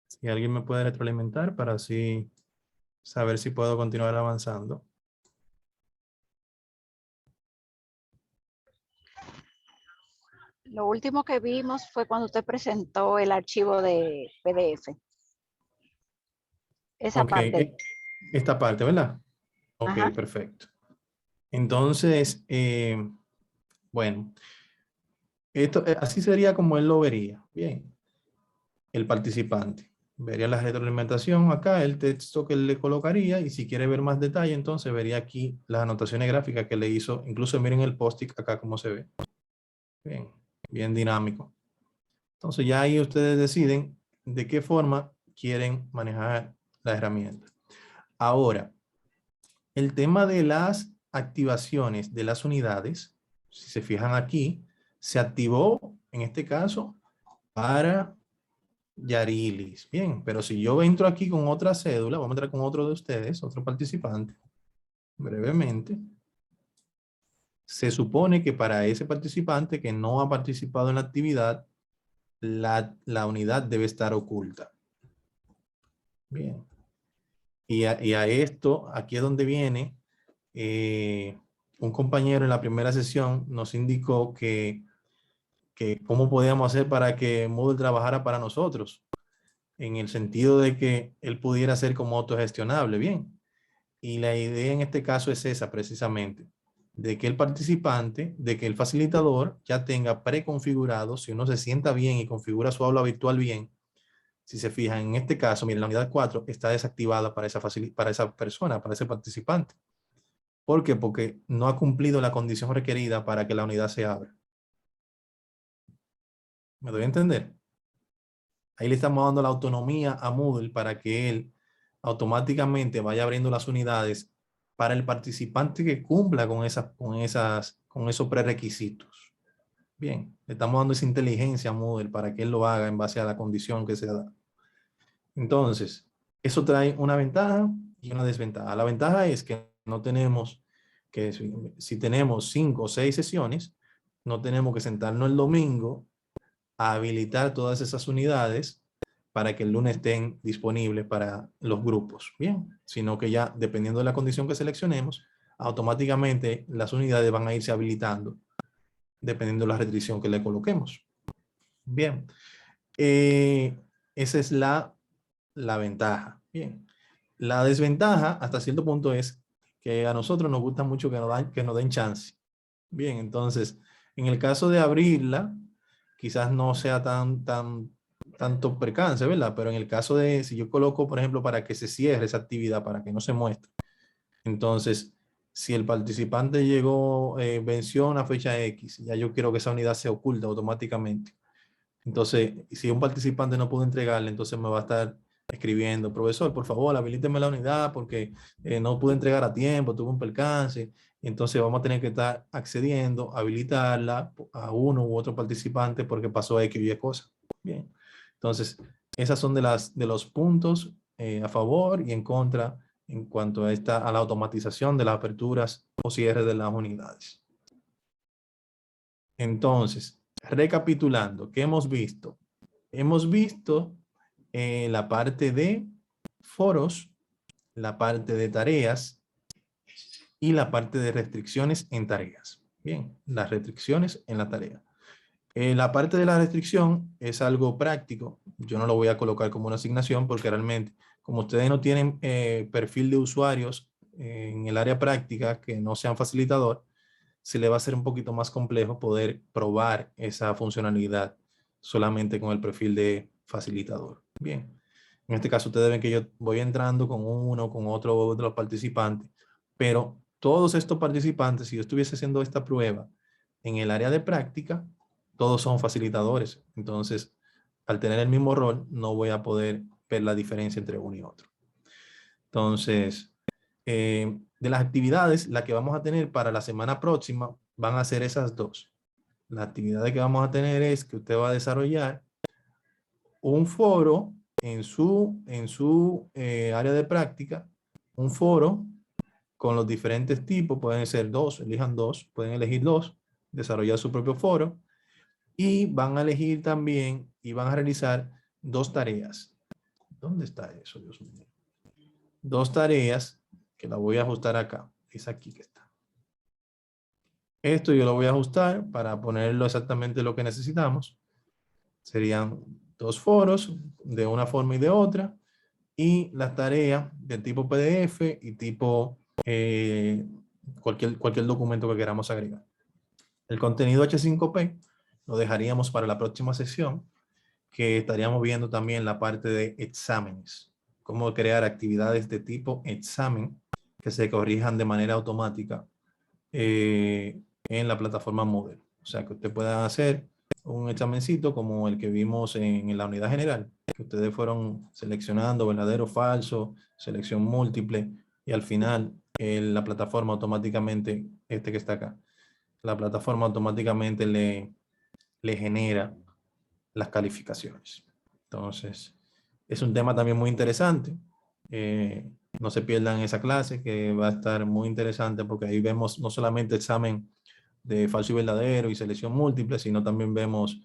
Si alguien me puede retroalimentar para así saber si puedo continuar avanzando. Lo último que vimos fue cuando usted presentó el archivo de PDF. Esa Ok, parte. esta parte, ¿verdad? Ok, Ajá. perfecto. Entonces, bueno, esto así sería como él lo vería. Bien, el participante. Vería la retroalimentación acá, el texto que él le colocaría y si quiere ver más detalle, entonces vería aquí las anotaciones gráficas que le hizo. Incluso miren el post-it acá cómo se ve. Bien, bien dinámico. Entonces ya ahí ustedes deciden de qué forma quieren manejar la herramienta. Ahora, el tema de las activaciones de las unidades, si se fijan aquí, se activó en este caso para Yarilis. Bien, pero si yo entro aquí con otra cédula, vamos a entrar con otro de ustedes, otro participante, brevemente. Se supone que para ese participante que no ha participado en la actividad, la unidad debe estar oculta. Bien. Y a esto, aquí es donde viene, un compañero en la primera sesión nos indicó que cómo podíamos hacer para que Moodle trabajara para nosotros, en el sentido de que él pudiera ser como autogestionable, bien. Y la idea en este caso es esa precisamente, de que el participante, de que el facilitador ya tenga preconfigurado, si uno se sienta bien y configura su aula virtual bien, si se fijan en este caso, miren, la unidad 4 está desactivada para esa persona, para ese participante. ¿Por qué? Porque no ha cumplido la condición requerida para que la unidad se abra. ¿Me doy a entender? Ahí le estamos dando la autonomía a Moodle para que él automáticamente vaya abriendo las unidades para el participante que cumpla con esos prerequisitos. Bien, le estamos dando esa inteligencia a Moodle para que él lo haga en base a la condición que se da. Entonces, eso trae una ventaja y una desventaja. La ventaja es que no tenemos que, si tenemos 5 o 6 sesiones, no tenemos que sentarnos el domingo a habilitar todas esas unidades para que el lunes estén disponibles para los grupos, bien, sino que ya dependiendo de la condición que seleccionemos, automáticamente las unidades van a irse habilitando dependiendo de la restricción que le coloquemos. Bien, esa es la ventaja. Bien, la desventaja hasta cierto punto es que a nosotros nos gusta mucho que nos den chance. Bien, entonces, en el caso de abrirla, quizás no sea tanto percance, ¿verdad? Pero en el caso de, si yo coloco, por ejemplo, para que se cierre esa actividad, para que no se muestre, entonces, si el participante llegó, venció una fecha X, ya yo quiero que esa unidad se oculte automáticamente. Entonces, si un participante no pudo entregarle, entonces me va a estar escribiendo, profesor, por favor, habilíteme la unidad porque no pude entregar a tiempo, tuve un percance. Entonces vamos a tener que estar accediendo, habilitarla a uno u otro participante porque pasó X y Y cosa. Bien. Entonces, esas son de los puntos a favor y en contra en cuanto a la automatización de las aperturas o cierres de las unidades. Entonces, recapitulando, ¿qué hemos visto? Hemos visto la parte de foros, la parte de tareas y la parte de restricciones en tareas. Bien, las restricciones en la tarea. La parte de la restricción es algo práctico. Yo no lo voy a colocar como una asignación porque realmente, como ustedes no tienen perfil de usuarios en el área práctica que no sean facilitador, se le va a hacer un poquito más complejo poder probar esa funcionalidad solamente con el perfil de facilitador. Bien, en este caso ustedes ven que yo voy entrando con uno, con otro de los participantes, pero todos estos participantes, si yo estuviese haciendo esta prueba en el área de práctica, todos son facilitadores. Entonces, al tener el mismo rol, no voy a poder ver la diferencia entre uno y otro. Entonces, de las actividades, la que vamos a tener para la semana próxima van a ser esas dos. La actividad que vamos a tener es que usted va a desarrollar un foro en su área de práctica, un foro con los diferentes tipos, pueden ser dos, elijan dos, pueden elegir dos, desarrollar su propio foro y van a elegir también y van a realizar dos tareas. ¿Dónde está eso, Dios mío? Dos tareas que la voy a ajustar acá. Es aquí que está. Esto yo lo voy a ajustar para ponerlo exactamente lo que necesitamos. Serían dos foros de una forma y de otra. Y las tareas de tipo PDF y tipo cualquier documento que queramos agregar. El contenido H5P lo dejaríamos para la próxima sesión, que estaríamos viendo también la parte de exámenes. Cómo crear actividades de tipo examen que se corrijan de manera automática en la plataforma Moodle. O sea, que usted pueda hacer un examencito como el que vimos en la unidad general, que ustedes fueron seleccionando verdadero o falso, selección múltiple, y al final la plataforma automáticamente, que está acá, la plataforma automáticamente le genera las calificaciones. Entonces, es un tema también muy interesante. No se pierdan esa clase que va a estar muy interesante porque ahí vemos no solamente examen de falso y verdadero y selección múltiple, sino también vemos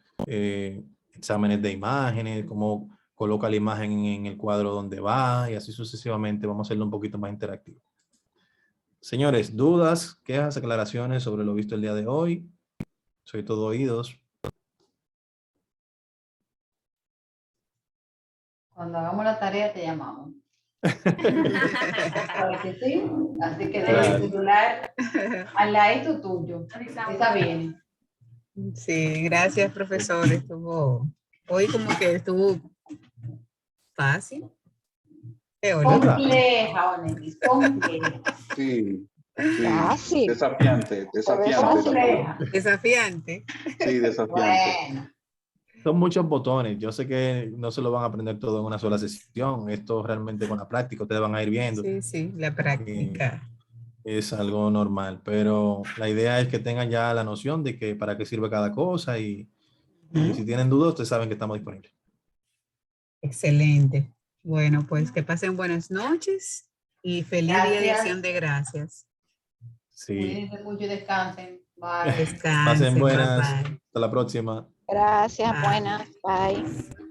exámenes de imágenes, cómo coloca la imagen en el cuadro donde va y así sucesivamente. Vamos a hacerlo un poquito más interactivo. Señores, dudas, quejas, aclaraciones sobre lo visto el día de hoy. Soy todo oídos. Cuando hagamos la tarea te llamamos. ¿Sabes que sí? Así que deja el celular al ladito tuyo. Está bien. Sí, gracias, profesor. Hoy como que estuvo fácil. Compleja, Onelis, compleja. Sí, sí. Fácil. Desafiante. Compleja. Desafiante. Sí, desafiante. Bueno. Son muchos botones. Yo sé que no se lo van a aprender todo en una sola sesión. Esto realmente con la práctica ustedes van a ir viendo. Sí, sí, la práctica. Es algo normal, pero la idea es que tengan ya la noción de que para qué sirve cada cosa y si tienen dudas, ustedes saben que estamos disponibles. Excelente. Bueno, pues que pasen buenas noches y feliz día de Gracias. acción de gracias. Sí. Cuídense mucho y descansen. Bye. Descansen. Pasen buenas. Bye, bye. Hasta la próxima. Gracias, Bye. buenas. Bye.